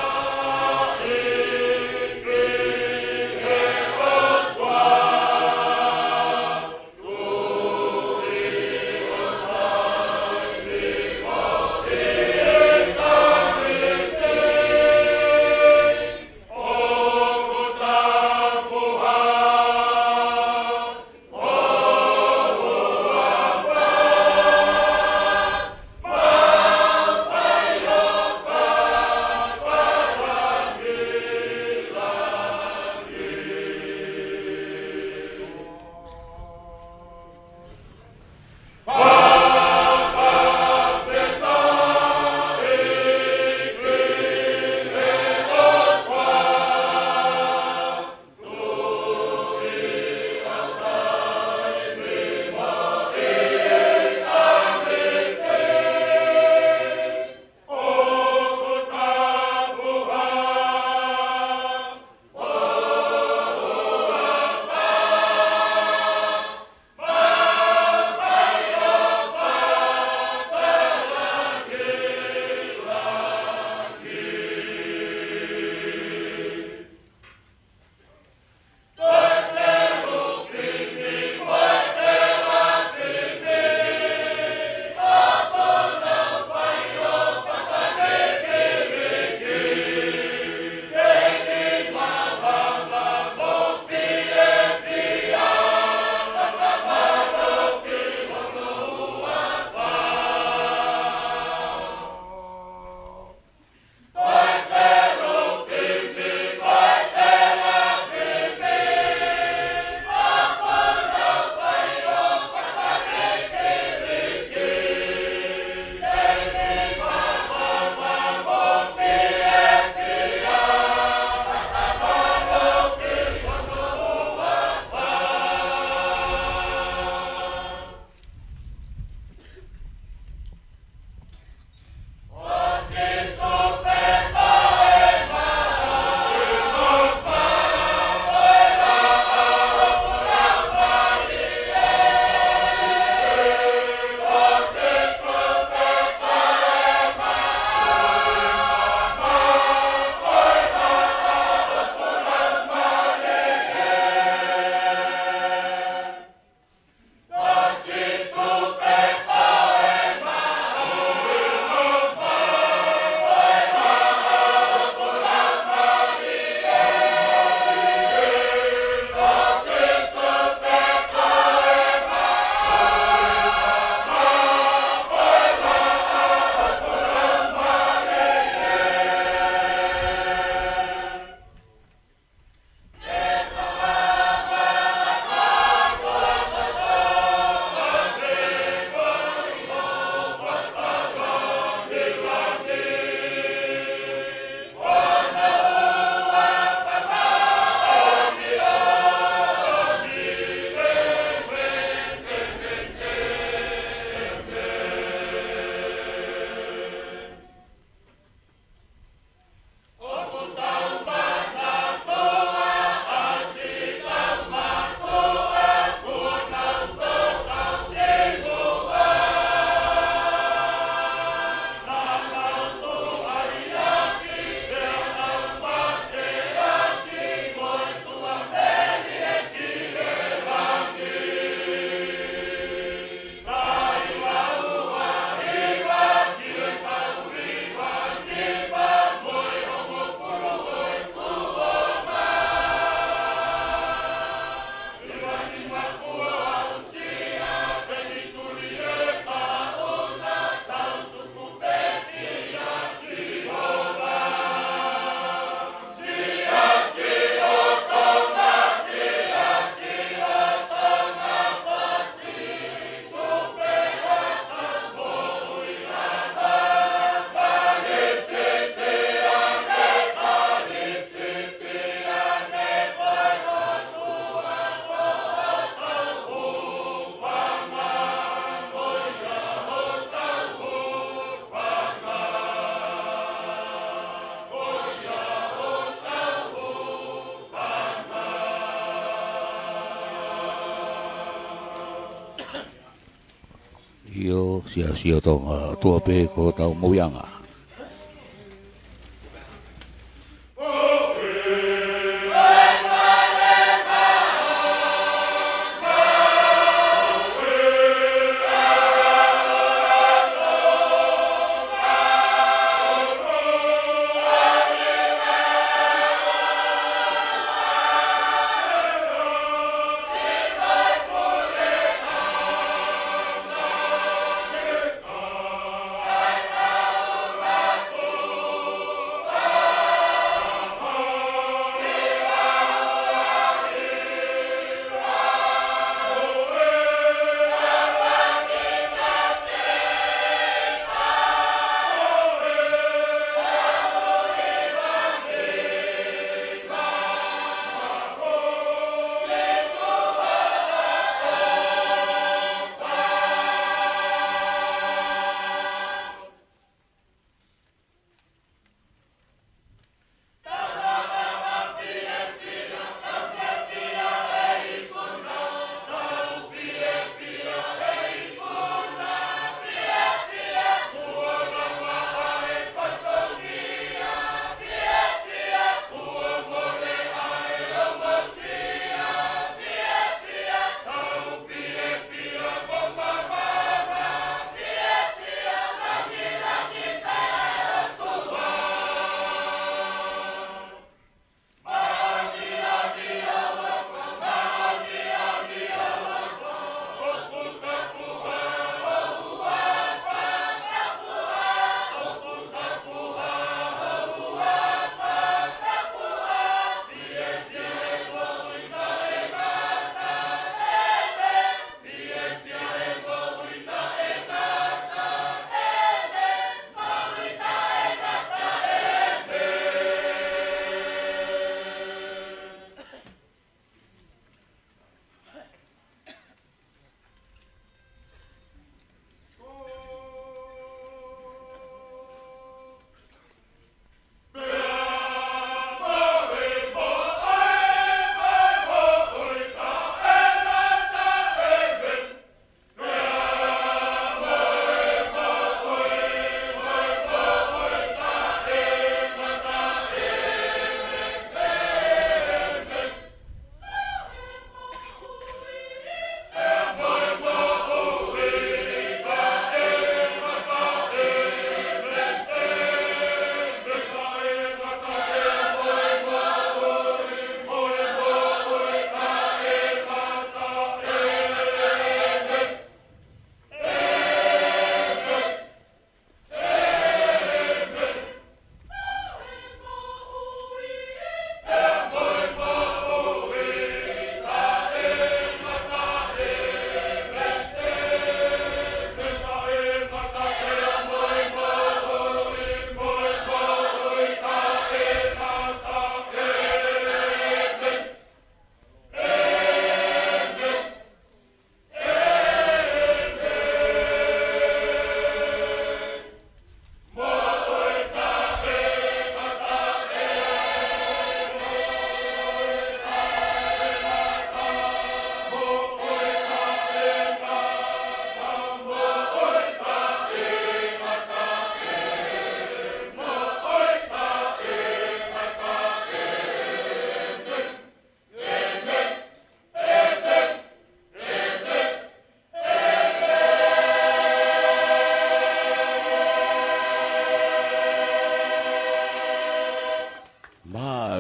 Kio sia tonga tua pe ko tau moyanga.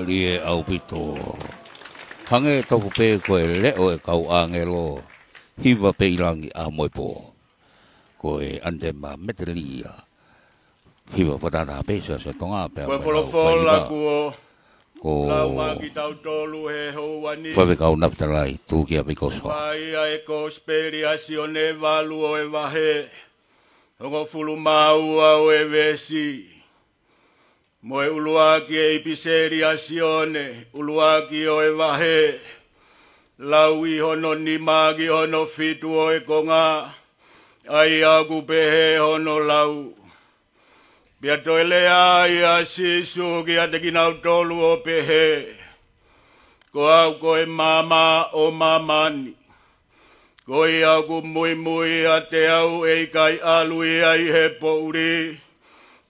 Lie au pito. Hange toku pe koe leo e kau angelo. Hiva pe ilangi a moipo. Koe ande ma metelia. Hiva patata pesa se tonga pe. Koe folofola kuo. Ko lau maki tau tolu he houani. Koe kau naptalai tukia pikoso. Vai a eko speriasione valu o e vahe. Ongo fulu mau au e vesi. Moe uluaki e ipiseriasione, uluaki o e vahe. Lau I hono ni magi hono fitu o e konga. Ai aku pehe hono lau. Pia toile ai a sisu ki a tekin au tolu o pehe. Ko au ko e mama o mamani. Koi au ku mui mui a te au e kai alui ai he pouri.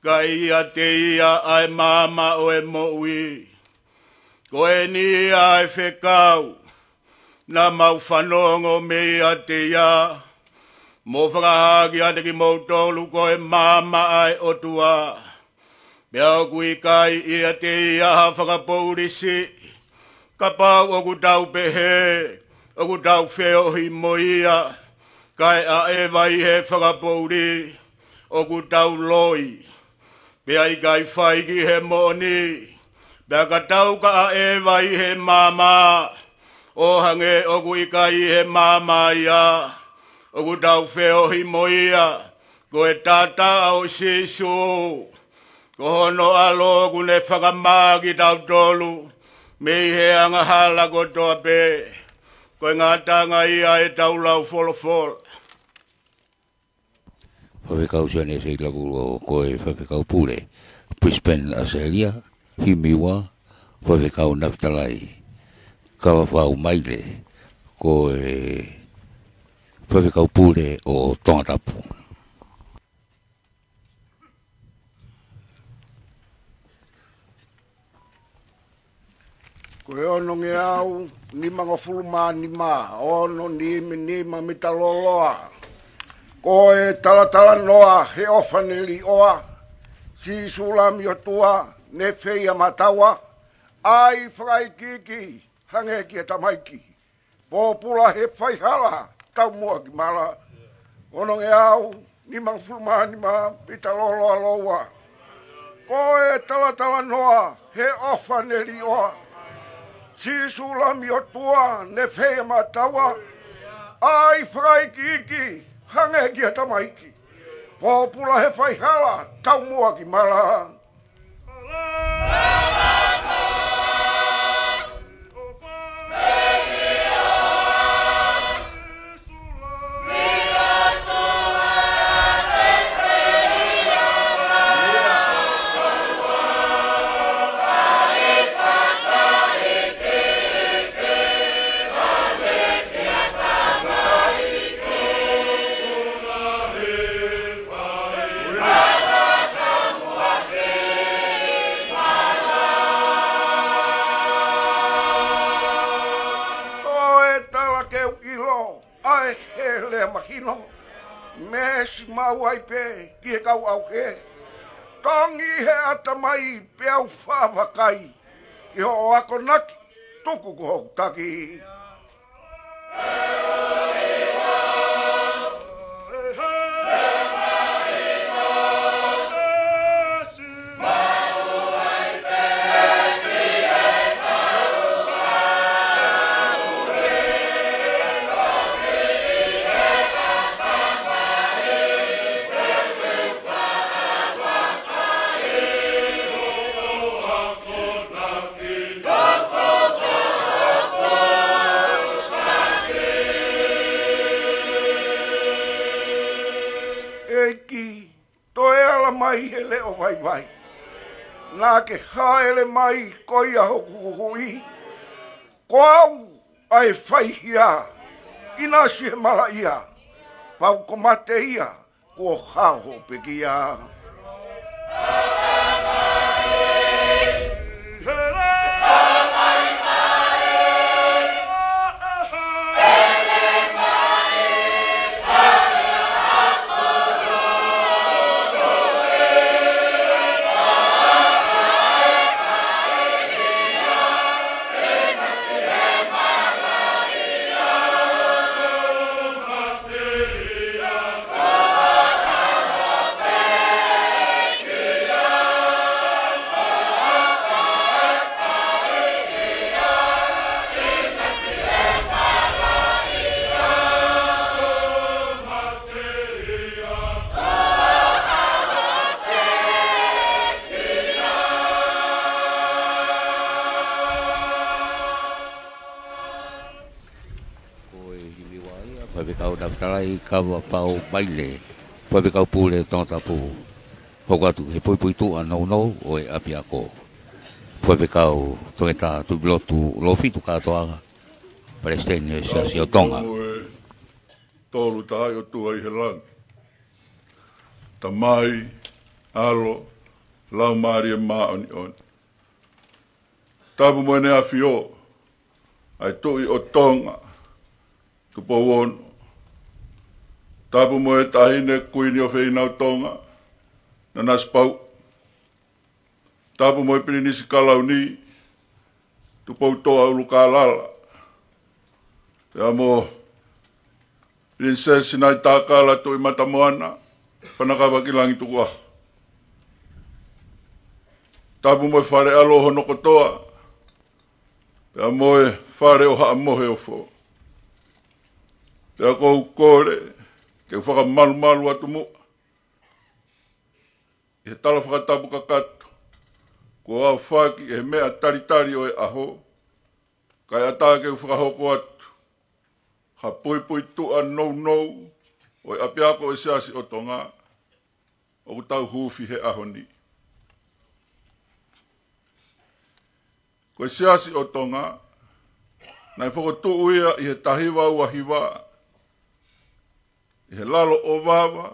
Kai a te ia ai mama o e moui. Koe ni ai whekau. Na mau whanongo me a te ia. Mo whakahagi a te ki mautolu koe mama ai otua. Pea kui kai i a te ia ha whakapourisi. Ka pau o ku tau pehe. O ku tau wheo hi moia. Kai a e vai he whakapouri. O ku tau loi. Pea i kai whai ki he moni. Pea ka tau ka a e vai he mama. O hange o ku i kai he mama ia. O ku tau wheo hi moia. Ko e tata o sisu. Ko hono alo ku ne whakamagi tau tolu. Mei he anga hala ko toa pe. Ko e ngatanga ia e tau lau folofol. Whawekau siane se ilabulo ko e whawekau pule. Brisbane, Australia, Himiwa, whawekau Naftalai. Kawa whau maile ko e whawekau pule o Tongatapu. Ko e ono nge au, ni manga fulma ni ma, ono ni ma mitaloloa. Ko e talatala noa he ofaneli oa, si sulami o tua, ne feia matawa, ai whai kiki, hange ki e tamaiki. Pōpula he whaihala, tau mua ki mara. Ono nge au, ni manga fulma ni ma, mitaloloa loa. Ko e talatala noa he ofaneli oa, si sulami o tua, ne feia matawa, ai whai kiki, hange ki a tamaiki. Pōpula he whaihala, tau mua ki mara. Mesi mau ai pe, ki e kau au he. Tongi he atamai pe au whawhakai. Ki ho ako naki, tuku ko hou taki. Mai he leo vai vai. Nā ke haele mai koia hoku hui. Ko au ai whaihia. Ina si he mala ia. Pau ko mate ia. Ko hao peki ia. Whawekau Naftalai kawa pau maile. Whawekau pule Tongatapu. Hokatu he pui tu anau no o e api ako. Whawekau tongeta tu bilotu lofi tu katoanga. Palestine sia sia tonga. tolu tai o tua i he lang. Tamai, alo, lau maari e maa oni oni. Tapu moene a fio, ai tui o tonga, tupo wono. Tapu moe tahine kuini o whenau tonga, na naspau. Tapu moe pirinisi kalau ni, tupo toa ulu ka lala. Te amo, prinsesi nai tākala tui matamoana, whanakawa ki langi tuku aho. Tapu moe whare aloho no kotoa, pea moe whare o haa mohe o fo. Pea kou kore, ke whaka malu malu atu mua. I he tala whakatapu kakato, ko au whaki e mea taritari o e aho, kai ata ke whakahoko atu. Ha pui pui tua nou nou, o e apiako e seasi o tonga, o tau hufi he aho ni. Ko e seasi o tonga, nai whakotu uia i he tahiwa ua hiwa, i he lalo o wawa,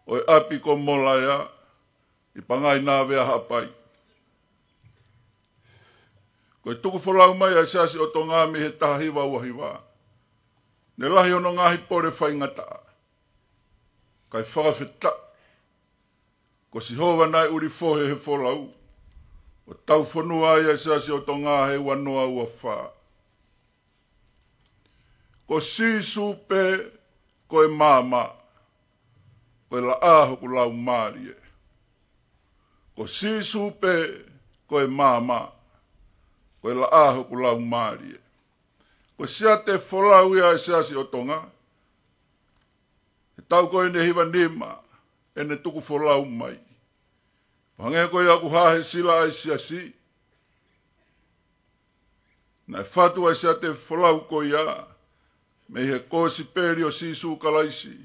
o e api ko molaya, i pangai nā wea hapai. Ko e tuku whalau mai a seasi o tonga mi he tahiwa ua hiwa, ne lahi ono ngahi pore whaingata. Kai whakawheta. Ko si hova nai uri fohe he wholau. O tau whanua ia seasi o tonga he wanoa ua wha. Ko sisu pe ko e mama. Ko e la aho ku lau marie. Ko sisu pe ko e mama. Ko e la aho ku lau marie. Ko sia te wholau ia e seasi o tonga. E tau koe ne hiwa nima, e ne tuku wholau mai. Hange koe aku hahe sila ai siasi. Na e whatua e sia te wholau koe ia, me he kōsi peri o sisu kalaisi.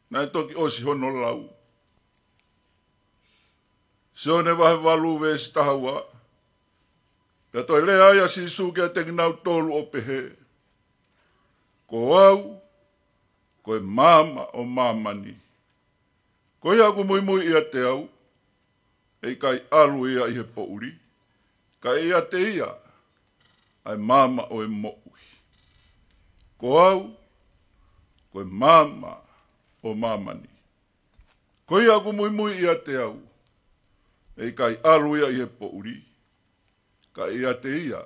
Na e toki osi hono lau. Seo ne wahe walu we si tahawa. Pea toi lea ia sisu kia te nginau tolu o pehe. Ko au, ko e mama o mamani. Ko ia ku mui mui ia te au, ei kai alu ia i he pouri. Kai ia te ia, ai mama o e moui. Ko au, ko e mama o mamani. Ko ia ku mui mui ia te au, ei kai alu ia i he pouri. Ka ia te ia,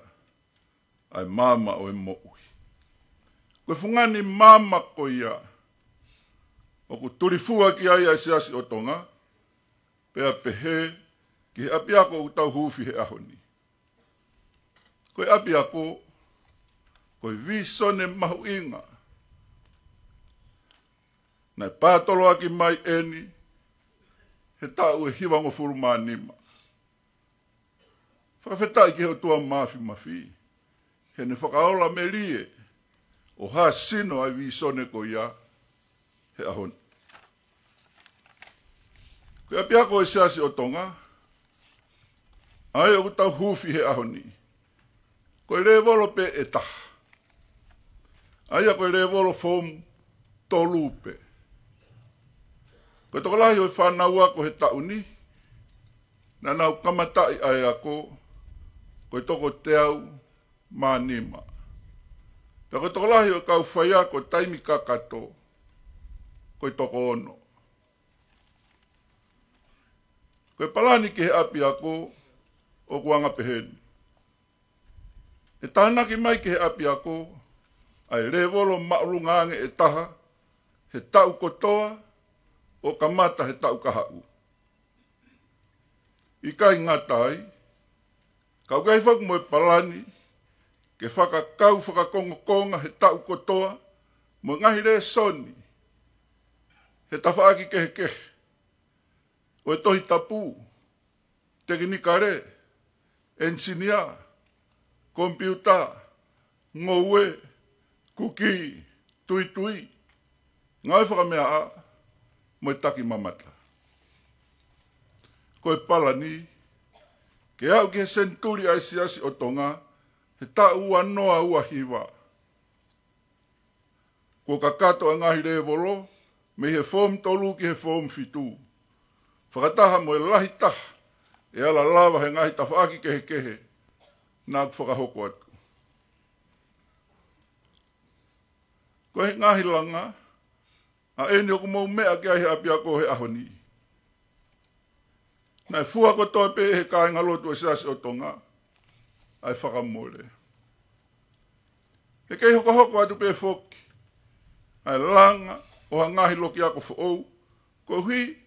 ai mama o e moui. Koe fungani mama ko ia, o ku turifua ki ai ai seasi o tonga, pea pehe, ki he apiako u tau hufi he ahoni. Koe apiako, koe visone mahu inga. Nai pātolo aki mai eni, he tau e hiwango furuma nima. Whakawhetai ki heo tua mafi. He ne whakaola me rie. O ha sino ai visone ko ia. He ahoni. Ko ia piako e seasi o tonga. Ai o tau hufi he ahoni. Ko i revolo pe e taha. Ai a ko i revolo fomu tolupe. Ko i tokolahi o i whanau ko he tauni. Na nau kamatai ai ako. Ko i toko te au mānima. Pea ko i toko lahi o kau whaia ko taimi kakato. Ko i toko ono. Ko i palani ki he api ako o kuanga peheni. E tānaki mai ki he api ako ai revolo maurungange e taha he tau kotoa o kamata he tau kahau. I kai ngatai, kau gai whaku mo e palani, ke whakakau whakakonga he tau kotoa, mo ngahi re soni, he tawhaaki kehe. O e tohi tapu, teknika re, engineer, computer, ngoue, kuki, tui, ngai whakamea a, mo e taki mamata. Ko e palani, ke au ki he senturi ai siasi o tonga, he ta ua noa ua hiwa. ko kakato a ngahi revolo, me he form tolu ki he form fitu. Whakataha mo e lahi taha, e ala lawa he ngahi tawhaaki kehe, nā whakahoko atu. Ko he ngahi langa, a eni o kumau mea ki ahi api ako he ahoni. Nai fua ko toi pe he kāinga lotu e sasi o tonga, ai whakamore. He kei hoko atu pe foki, ai langa o ha ngahi loki ako fo ko hui,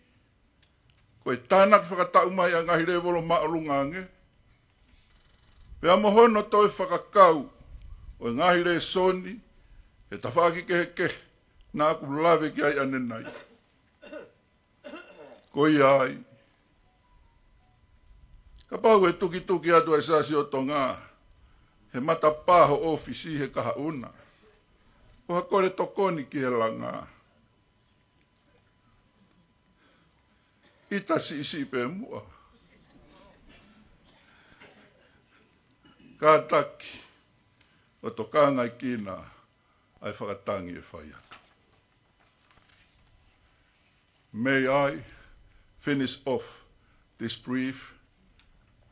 ko e tāna ki whakatau mai a ngahi revolo maarungange. Pea mohono toi whakakau o ngahi re soni, he tawhaki kehe, nā ku lawe ki ai anenai. Ko i ai. Ka pau e tuki atu e sasi o tonga, he mata pāho ofisi he kaha una. Ko hakore tokoni ki he langa. Ita si pe mua. Ka taki, o tokanga i kina, ai whakatangi e whai atu. May I finish off this brief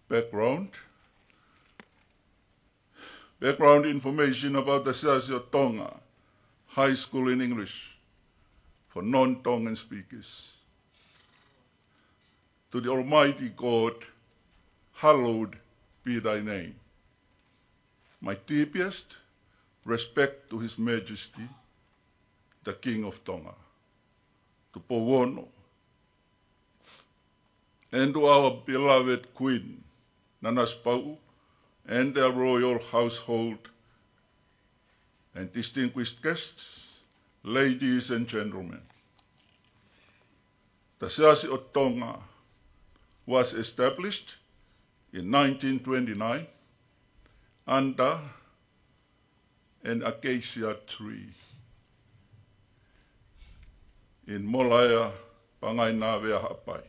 background information about the Sasio Tonga High School in English for non-Tongan speakers. To the Almighty God, hallowed be thy name. My deepest respect to His Majesty, the King of Tonga, to Powono, and to our beloved Queen, Nanaspau, and their royal household, and distinguished guests, ladies and gentlemen. The Sasi o Tonga was established in 1929 under an acacia tree in Molaya, Pangainawea Hapai.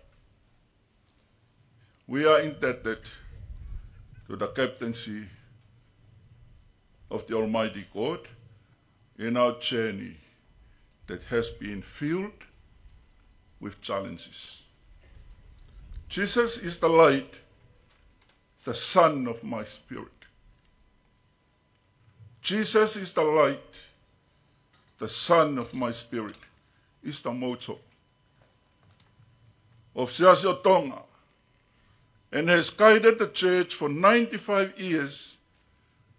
We are indebted to the captaincy of the Almighty God in our journey that has been filled with challenges. Jesus is the light, the sun of my spirit. Jesus is the light, the sun of my spirit, is the motto of Sasi o Tonga, and has guided the church for 95 years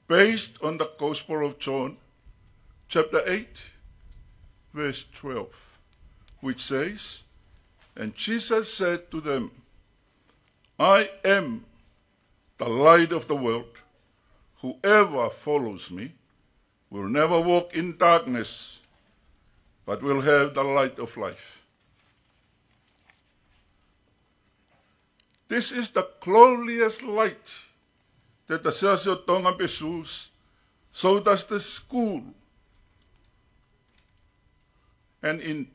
based on the Gospel of John, chapter 8, verse 12, which says, "And Jesus said to them, I am the light of the world. Whoever follows me will never walk in darkness, but will have the light of life." This is the glorious light that the Sasi o Tonga pursues, so does the school. And in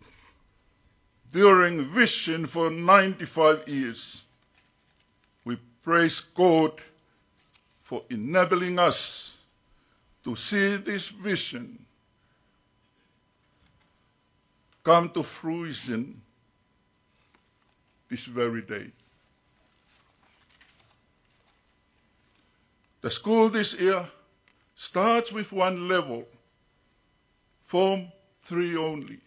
during vision for 95 years, we praise God for enabling us to see this vision come to fruition this very day. The school this year starts with one level, Form 3 only,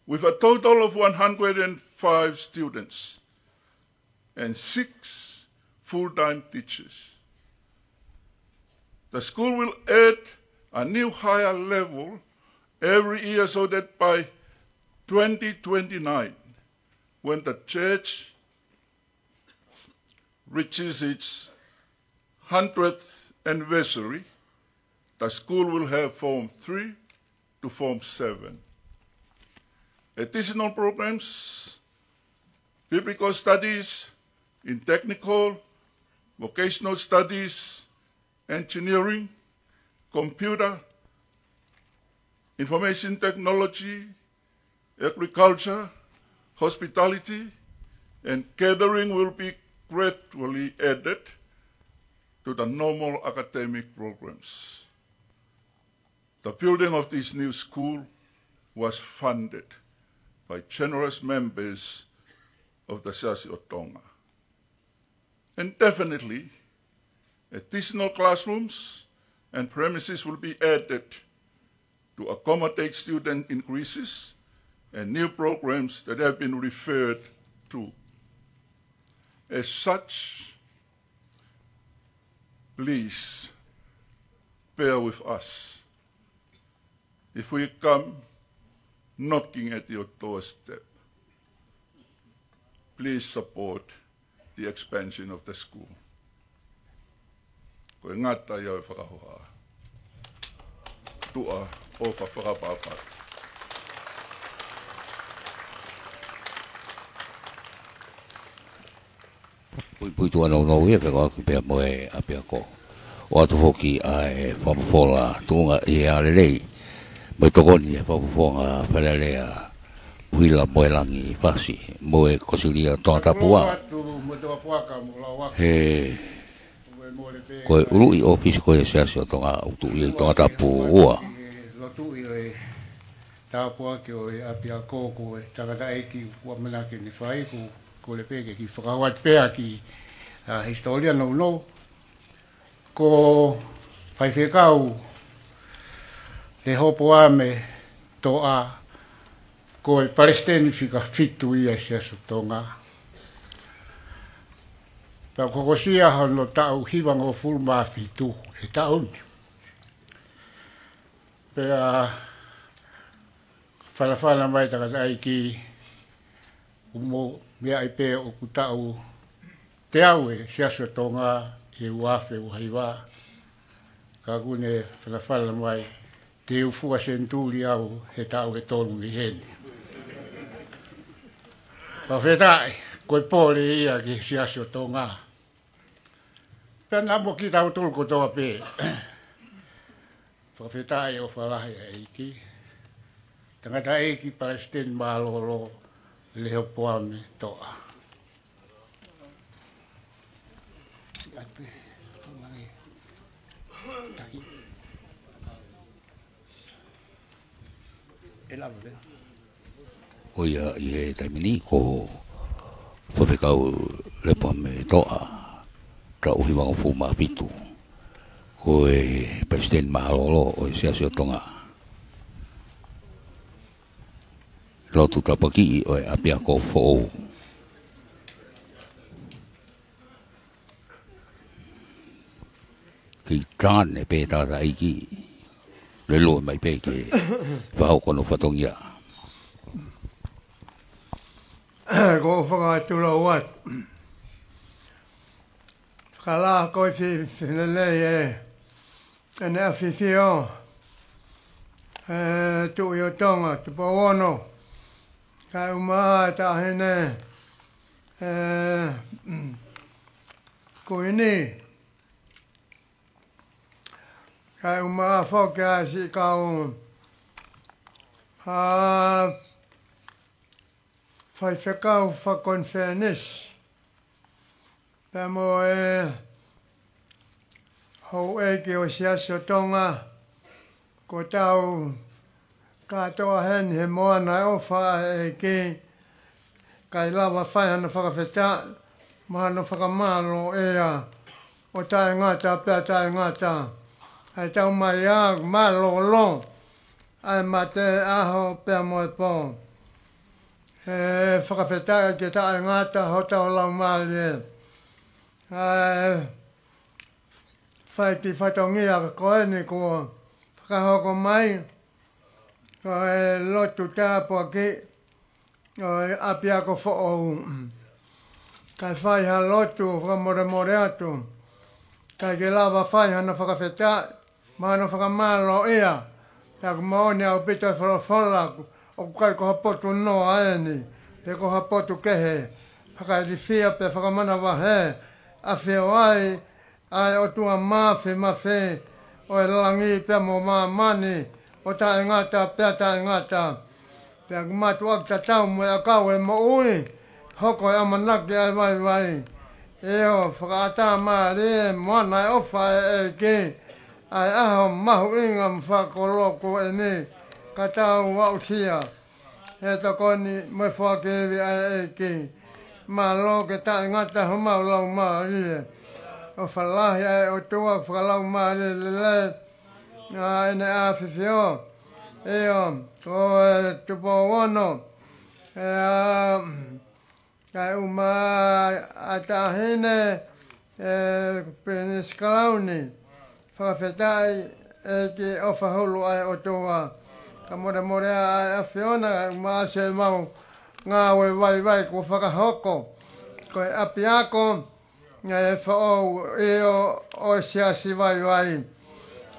with a total of 105 students and 6 full-time teachers. The school will add a new higher level every year so that by 2029, when the church reaches its 100th anniversary, the school will have Form 3 to Form 7. Additional programs, biblical studies in technical, vocational studies, engineering, computer, information technology, agriculture, hospitality, and catering will be gradually added to the normal academic programs. The building of this new school was funded by generous members of the Siasi o Tonga. And definitely, additional classrooms and premises will be added to accommodate student increases and new programs that have been referred to. As such, please bear with us if we come knocking at your doorstep. Please support the expansion of the school. Koe ngata iau e whakahoa. Tua o whakapapa. Pui tua no ia peka ki pea moe a pea ko. O atu hoki ai whapafola tunga i a lelei. Mai tokoni e whapafonga whalelea huila moe langi pasi. Moe kosilia tonga tapua. He koe uru i ofisi koe seasi o tonga utu i tonga tapua. Lotu i oe tapua ki oe apia kōko e tangata eiki ua manake ni whaiku. Ko le peke ki whakawat pēa ki historia no. Ko whaiwhekau le hopo ame tō a ko e Palestine whika whitu ia se asu tonga. Pea koko sia no tau hiwanga o fulma whitu he tauni. Pea whalawhala mai takata aiki umo mea i pē o kutau te au e siasu tonga e uafe o haiwa. Ka kune whalawhala mai te ufua senturi au he tau he tonu ni heni. Whawhetai, koe pōle ia ki siasu tonga. Pēna mo ki tau tulko toa pē. Whawhetai o whalahi eiki. Tangata eiki Palestine maalolo. Leo poame toa. O ia i he taimini ko whawhekau le poame toa ka uhi wanga fuma pitu. Ko e President Mahalolo o e siasi o tonga. Lotu tapaki o e apia ko fo'ou. Ki tāne pē tāta aiki. Lelo mai pē ke whahau kono whatongia. Ko whakatula wat. Whakala koe whinelei e ne awhiwhio. Tu i o tonga, tu pawono. Kai umaa tahine kuini. Kai umaa whokia si kau whaiwhekau whakonwhenis. Pea mo hou eke o siaso tonga ko tau katoa hen he moana o wha e ki kai lawa whai hana whakawheta mahana whakamalo ea o tae ngata pia tae ngata ai tau mai a malo long ai mate aho pia moe po e whakawheta ke tae ngata ho tau lau mali e ai whai ki whatongia koe ni kua whakahoko mai ko e lotu tāpua ki o e apia ko fo'ou. Kai whai ha lotu whakamore atu. Kai ke lawa whai hana whakawheta mahana whakamalo ia. Ka maone au pita whalawhala o kai ko hapotu no aeni. Pe ko hapotu kehe. Whakairifia pe whakamana wahe. A whio ai o tua mawhi o e langi pe mo mani. O tae ngata, pia tae ngata. Pia kumatu akta tau mo e kau e mo ui. Hoko e amanaki ai vai. Eo, whakaata maa rie, moana e ofa e ki. Ai aho mahu inga mwhakoloko e ni. katau wau tia. He to koni mai whake vi ai ki. Ma lo ke ta ngata humau lau ma rie. O whalahi ai o tua whakalau ma rie le. Ene a whiwhio. Eo, ko tupo wono. Kai uma atahine penis kalauni. Whakawhetai ki ofahulu ai o tua. Ka more ai a whiona ma se mau ngā vai ko whakahoko. Ko e api ako whao e o siasi vai.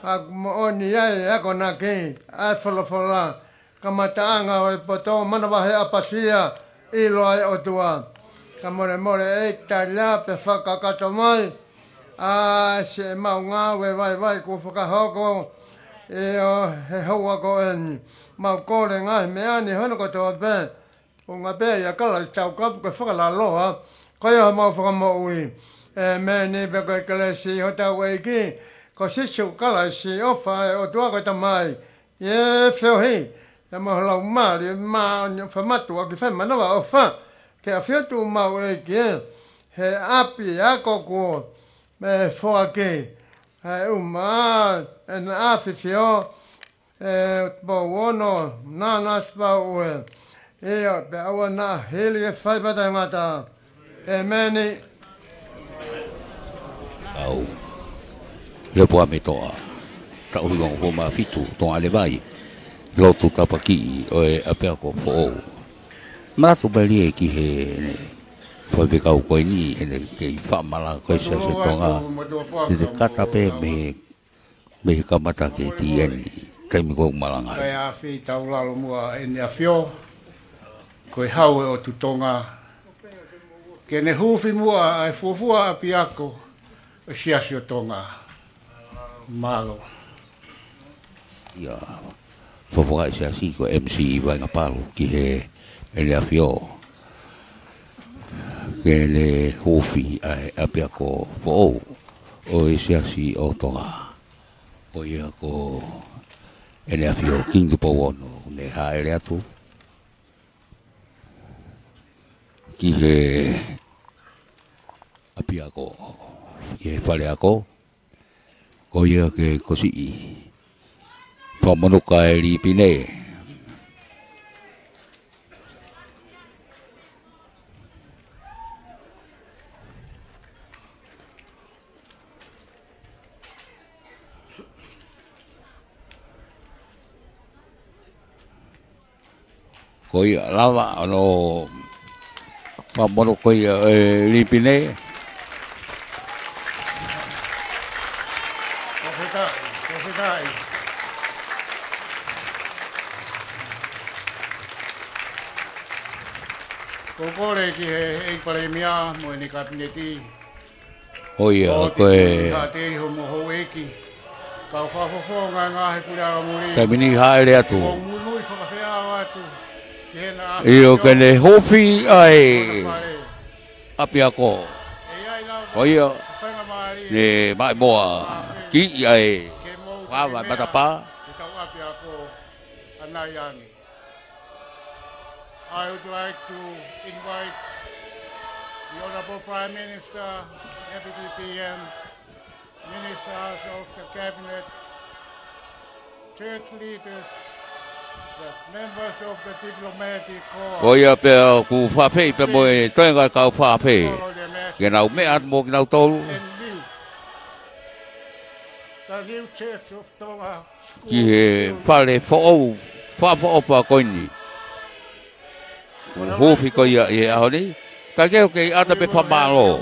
Aku mo oni ai ako na ki ai wholofola. Ka mataanga o e poto manawahe apasia i loa o tua. Ka more e talia pe whakakato mai. A se mau ngā vai ko whakahoko. E o he haua ko eni. Mau kore ngā mea ni hono ko toa pe. O ngā pe ia kala i tau kapu ko whakalaloha. Ko ia mau whakamo ui. E me ni pe koe kalesi ho tau e ki. Ko sisu kala si ofa o tua ko tamai. Ye whio hi. Te maho lau maari ma whamatu a ki whamanawa ofa. Ke a whiotu mau e ki. He api ako ko. Me whoake. He uma. E na afi whio. E po wono. Nana spa ue. Ia pe awa na heli e whaipata ngata. E meni. Au. Le poa me toa. Ta uhiong homa fitu tonga le vai. Lotu tapaki o e apea ko po'o. Maratu bali e ki he ne. Whawekau koe ni e ne kei whamala koe se tonga. Se kata pe me he kamata ke ti eni. Kaimi kou malanga. Kai a whi tau lalo mua e nea whio. Koe hau e o tu tonga. Ke ne huwhi mua ai fuafua api ako. E siasi o tonga. Malo. Ia. Whawhaka i siasi ko MC i wainga palo ki he e nea whio. Ke ne huwhi ai api ako po'o. O e siasi o tonga. O ia ko e nea whio king tupo wono. Ne haere atu. Ki he api ako. I he whare ako. Ko ia ke kosi i. Whamanuka e ripine. Ko ia lava ano whamanuka e ripine. Kofetai. Kokore ki he eipare mea mo ni kabineti. O ia koe. Ka te iho mo ho eki. Ka whawhawho ngā he kure aga muri. Ka mini haere atu. Mo mui whakawhea watu. Io ke ne hofi ai. Api ako. O ia. Ne mai moa. Ki ai. Wawa matapa. I would like to invite the Honorable Prime Minister, Deputy PM, Ministers of the Cabinet, church leaders, the members of the diplomatic corps. O ia pe ku whawhei pe moe toenga kau whawhei. Ke nau mea mo ke nau tolu. The new church of Tonga. Ki he whare whaou. Whawhao whakoini. Hofi ko ia e aho ni. Ka keo kei ata pe whamalo.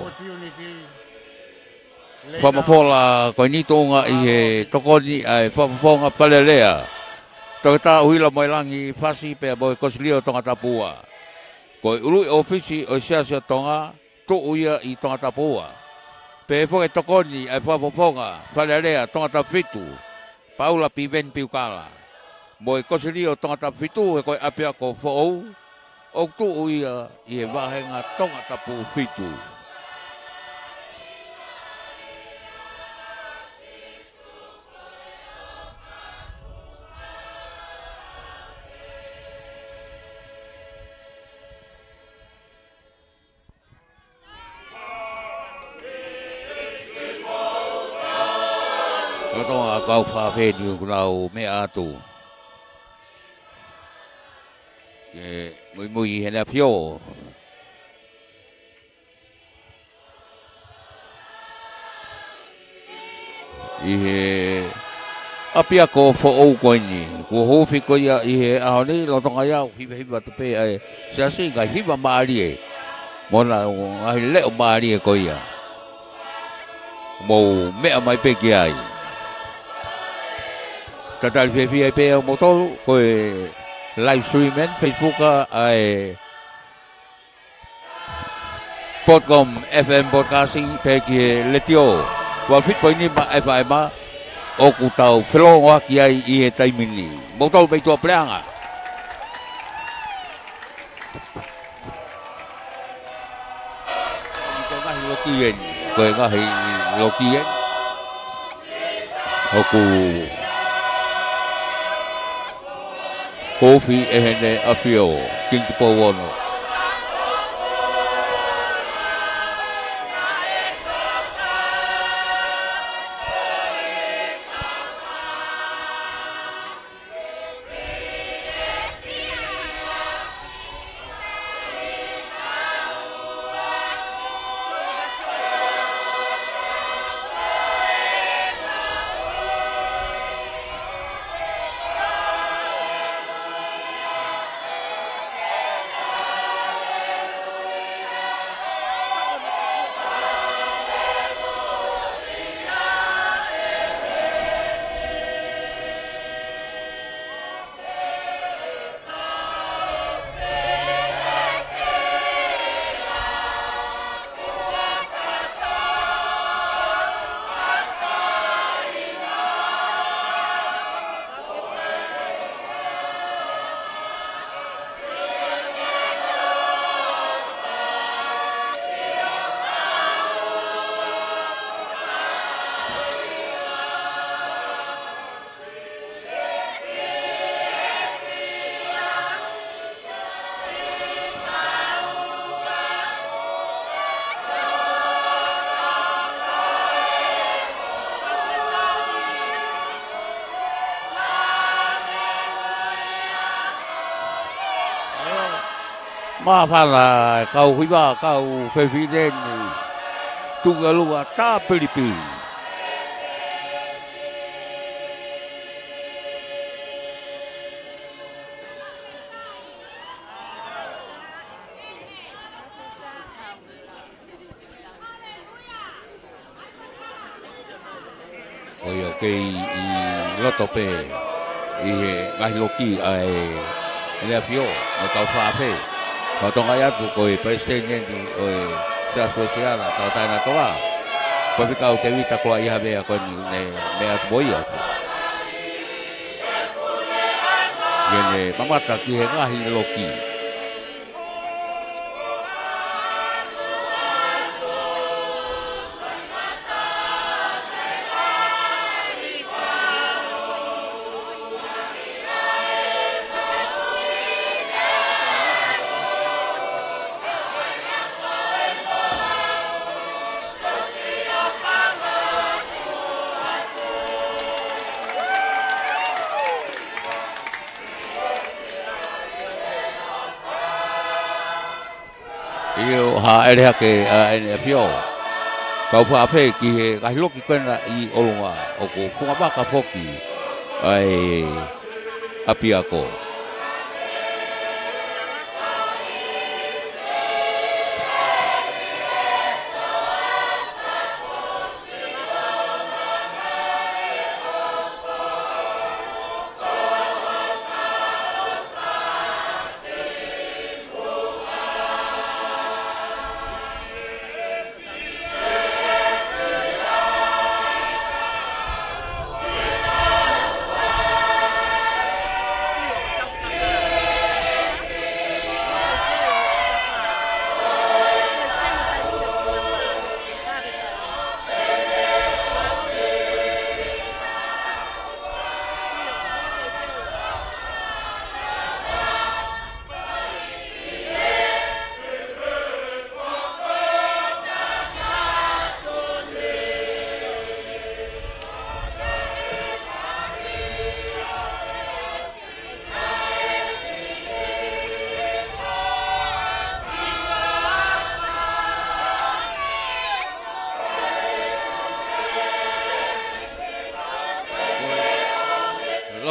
Whamafola ko ni tonga i he tokoni ai whamafonga palelea. Tau ta uhila moe langi whasi pe moe kosilio tonga tapua. Ko ului ofisi o siasia tonga to uia i tonga tapua. Pe whoke tokoni ai whamafonga palelea tonga tapitu. Paula piven piukala. Moe kosilio tonga tapitu he koe apia ko whoou. O tu ia i e wahenga tonga tapu fitu. kau whawheni kunau mea atu. Ke mui hena pio. Ihe apia ko fo ko ni ko hofi ko ia ihe ahoni lo tonga ia hiba te pe ai sia singa hiba mari e mona ai le o mari e ko ia mo me mai pe ki ai tata fe fi pe mo to ko live stream en Facebook ai Podcom FM podcasting pe ki letio wa fit ko ni ba ai ma o ku tau whelonga ki ai i e taimini. Mo tau mei tua preanga. Ko ngahi loki en. Ko ngahi loki en. O ku kofi e hene awhio. King Te Pauono. Ma fala kau hiba kau fefiden tunga lua ta pili-pili. Oyo ke i loto pe i ngai loki ai ele fio o kau fa pe. Kau tonga ya tu koi presiden ni oi sia sosial atau tanah toa. Kau kau tewi tak keluar ya be aku ni me at boya. Gene mama tak ki ngahi loki. Ha ele ke ene pio kau fa fe ki ga loki kena i olonga o ko funga baka foki ai apiako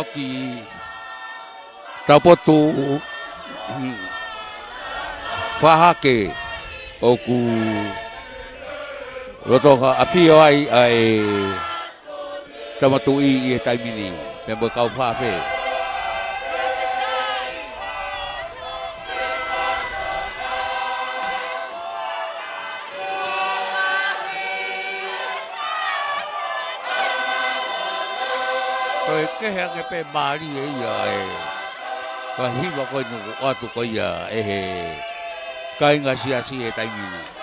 Loki tapotu Fahake oku rotonga apio ai tamatui I taimini member kau fafe ke ke pe mari ai ka hiwa ko no atu ko ia kai ngasia si taimini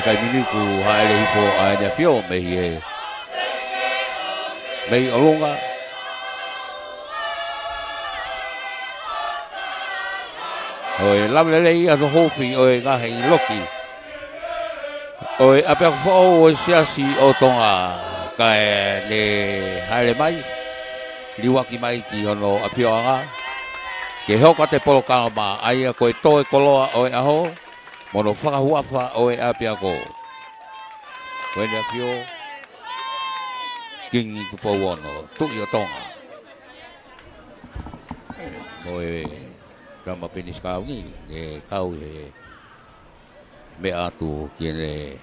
tại vì cô hai đi phố ai nhà phiếu mày ở luôn á rồi làm lấy ăn hô phi rồi ngã hành Loki rồi à bây giờ xe xì ô tô à cái này hai lấy máy đi qua cái máy thì nó à phiếu á cái họ có thể polo cao mà ai coi tôi colo rồi à hô mono whakahuafa oe apia ko. Koe nea pio kingi tupo wono, tuki o tonga. Moe rama penis kau ni, e kau me atu kiene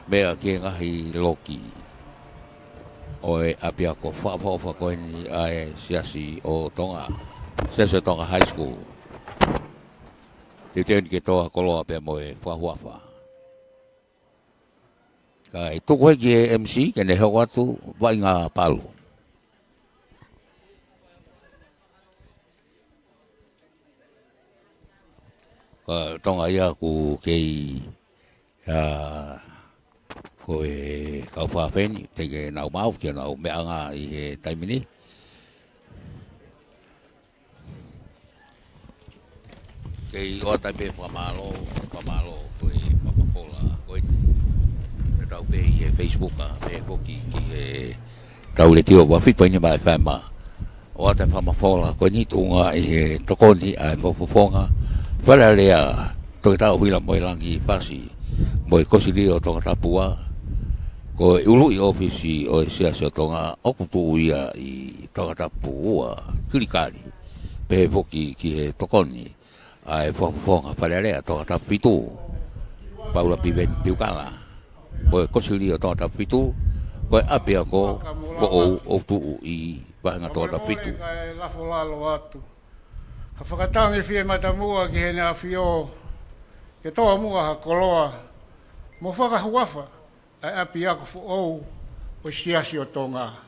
mea kia ngahi Loki. Oe apia ko whakahuafa koe ni ai siasi o tonga. Saya tonga high school. Titen ke toa koloa pe moe whahuafa. Kai tuku heki MC kene heo atu vai ngā palu. Ka tonga ia ku kei koe kau whawheni teke nau mau kia nau mea ngā I he taimini. Kei o tai pe pamalo koe papapola koe te tau pe I Facebook pe hoki ki tau le tio wa fipa ni mai fama o tai pamapola koe ni tunga I tokoni ai fofonga fala lea to tau huila moi langi pasi moi kosili o to tapua ko ulu I ofisi o sia so tonga okutu ia I to tapua klikali pe hoki ki tokoni ai fonga palelea to ta fitu paula piven piukala ko kosili o to ta fitu ko apia ko o tu I banga to ta fitu la folalo atu ha whakatangi fie matamua ki he nea fio ke toa mua ha koloa mo whakahuafa ai apia ko o siasi o tonga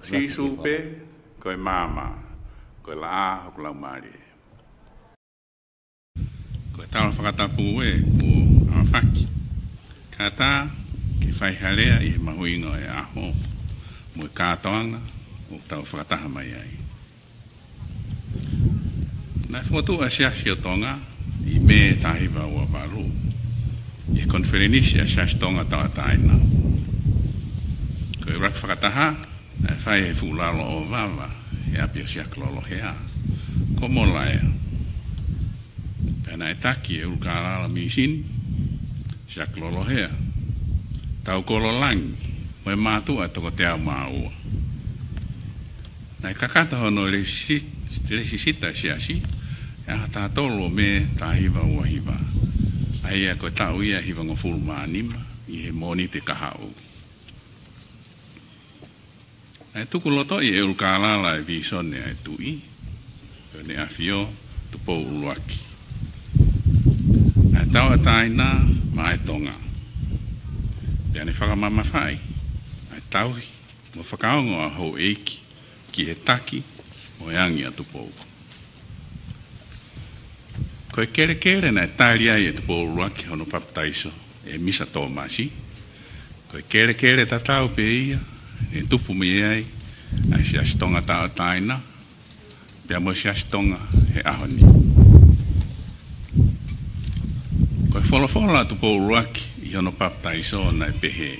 Si supe koe mama koe la a ko la mari koe tala whakatapu ko awhaki kata ke whai halea I mahuinga aho mo kātoanga o tau whakataha mai ai nai whatu a siasi o tonga I me tahiwa ua waru I konferenisi a siasi tonga tawa taina koe rak whakataha e fai e fulalo o vava e apia siak lolo hea ko molae pena e taki e urukarala misin siak lolo hea tau kolo langi mo e mātua toko te au māua nai kakata hono le sisita siasi e hata tolo me ta hiva ua hiva ai e koe tau ia hiva ngofuru maanima I he moni te kahau Ai tuku loto I ulkala la vison ne ai tui. Ne afio tu po uluaki. Ai tau ataina mai tonga. Pea ne whakamama whai. Ai tauhi mo whakaongo a hou eiki ki he taki o eangi atu pou. Koe kere kere na tali ai e tu pou uluaki hono paptaiso e misa tō masi. Koe kere kere tatau pe ia e tupu mi ai ai si astonga tau taina pia mo si astonga he ahoni. Koe wholofola tu pou uluaki I hono paptaiso na e pehe.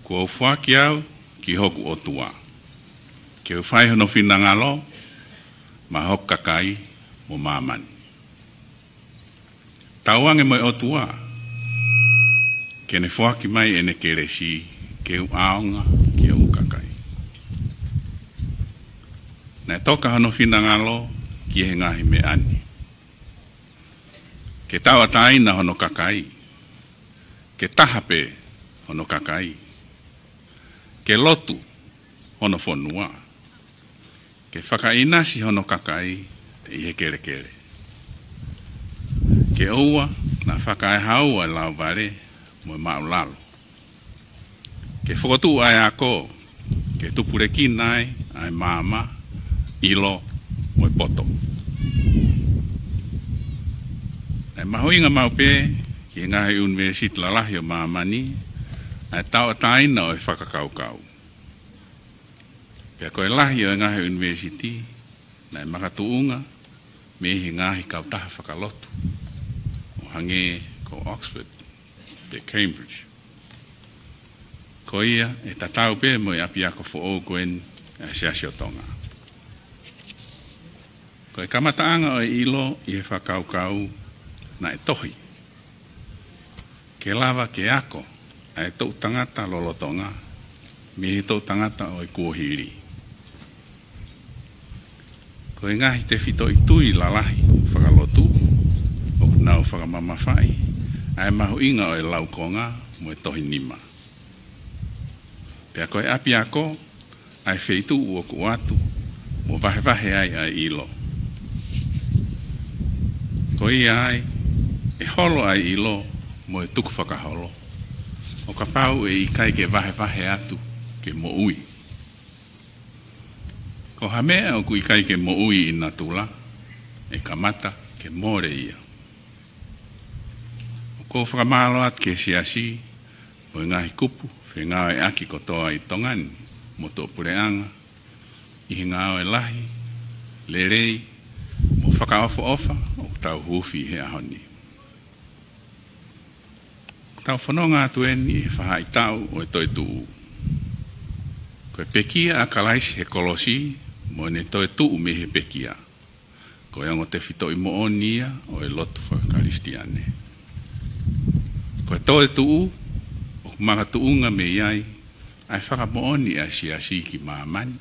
Kua ufuaki au ki hoku o tua. Ke ufai hono finangalo ma hoku kakai mo mamani. Tauange mo o tua. Ke ne fuaki mai ene keresi ke u aonga ki o kakai. Na toka hono finangalo ki he ngahi me ani. Ke tawa taina hono kakai. Ke tahape hono kakai. Ke lotu hono fonua. Ke whakainasi hono kakai I he kere kere. Ke oua na whakae haua lau vare mo maulalo. Ke whakotu ai ako. Ke tupure kinai ai mama ilo mo poto. Ai mahoinga maupe ki ngahi universit lalahi o mamani ai tau taina o whakakaukau. Pea koe lahi o ngahi university na makatuunga me he ngahi kautaha whakalotu. O hange ko Oxford, pe Cambridge. Ko ia e tatau pe mo api ako fo o koen a siasio tonga. Ko e kamataanga o ilo I he whakaukau na e tohi. Ke lava ke ako ai tau tangata lolotonga me he tau tangata o kuohiri. Ko e ngahi te whito I tui lalahi whakalotu o nau whakamama whai ai mahu inga o e laukonga mo e tohi nima. Pea ko e api ako ai wheitu ua kuatu mo vahe ai ai ilo. Ko I ai e holo ai ilo mo e tuku whakaholo. O ka pau e ikai ke vahe atu ke mo ui. Ko hamea o ku ikai ke mo ui I natula e kamata ke more ia. O ko whakamalo at ke siasi mo ngahi kupu whengao e aki kotoa I tongani mo tō pureanga I hingao e lahi lerei mo whakaofa ofa o tau hufi he ahoni. Tau whanonga atu eni e whahai tau o e toi tuu. Ko e pekia a kalaisi he kolosi mo ne toi tuu me he pekia. Ko e ango te whito I mo onia o e lotu whakaristiane. Ko e toi tuu o kumaka tuunga me iai ai whaka mo oni a siasi ki maamani.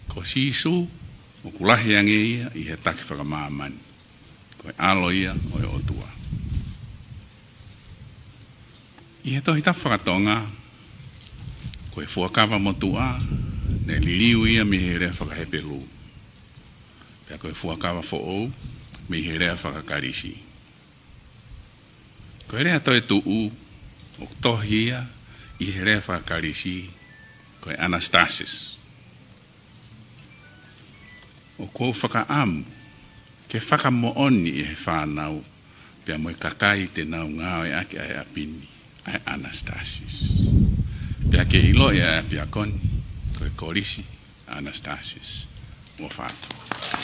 Ko sisu o kulahi ange ia I he taki whaka maamani. Ko e alo ia o e otua. I he tohi ta whakatonga, ko e fuakawa motua, ne liliu ia me he rea whakahepelu. Pea ko e fuakawa fo'ou, me he rea whakakarisi. Ko e rea toi tuu, o tohi ia, I he rea whakakarisi, ko e Anastasis. O kou whakaamu, ke whakamooni I he whanau, pea mo e kakai te nau ngāo e ake ai apini. Ai Anastasis. Pea ke ilo ia pia koni, ko e korisi Anastasis. Mo whātua.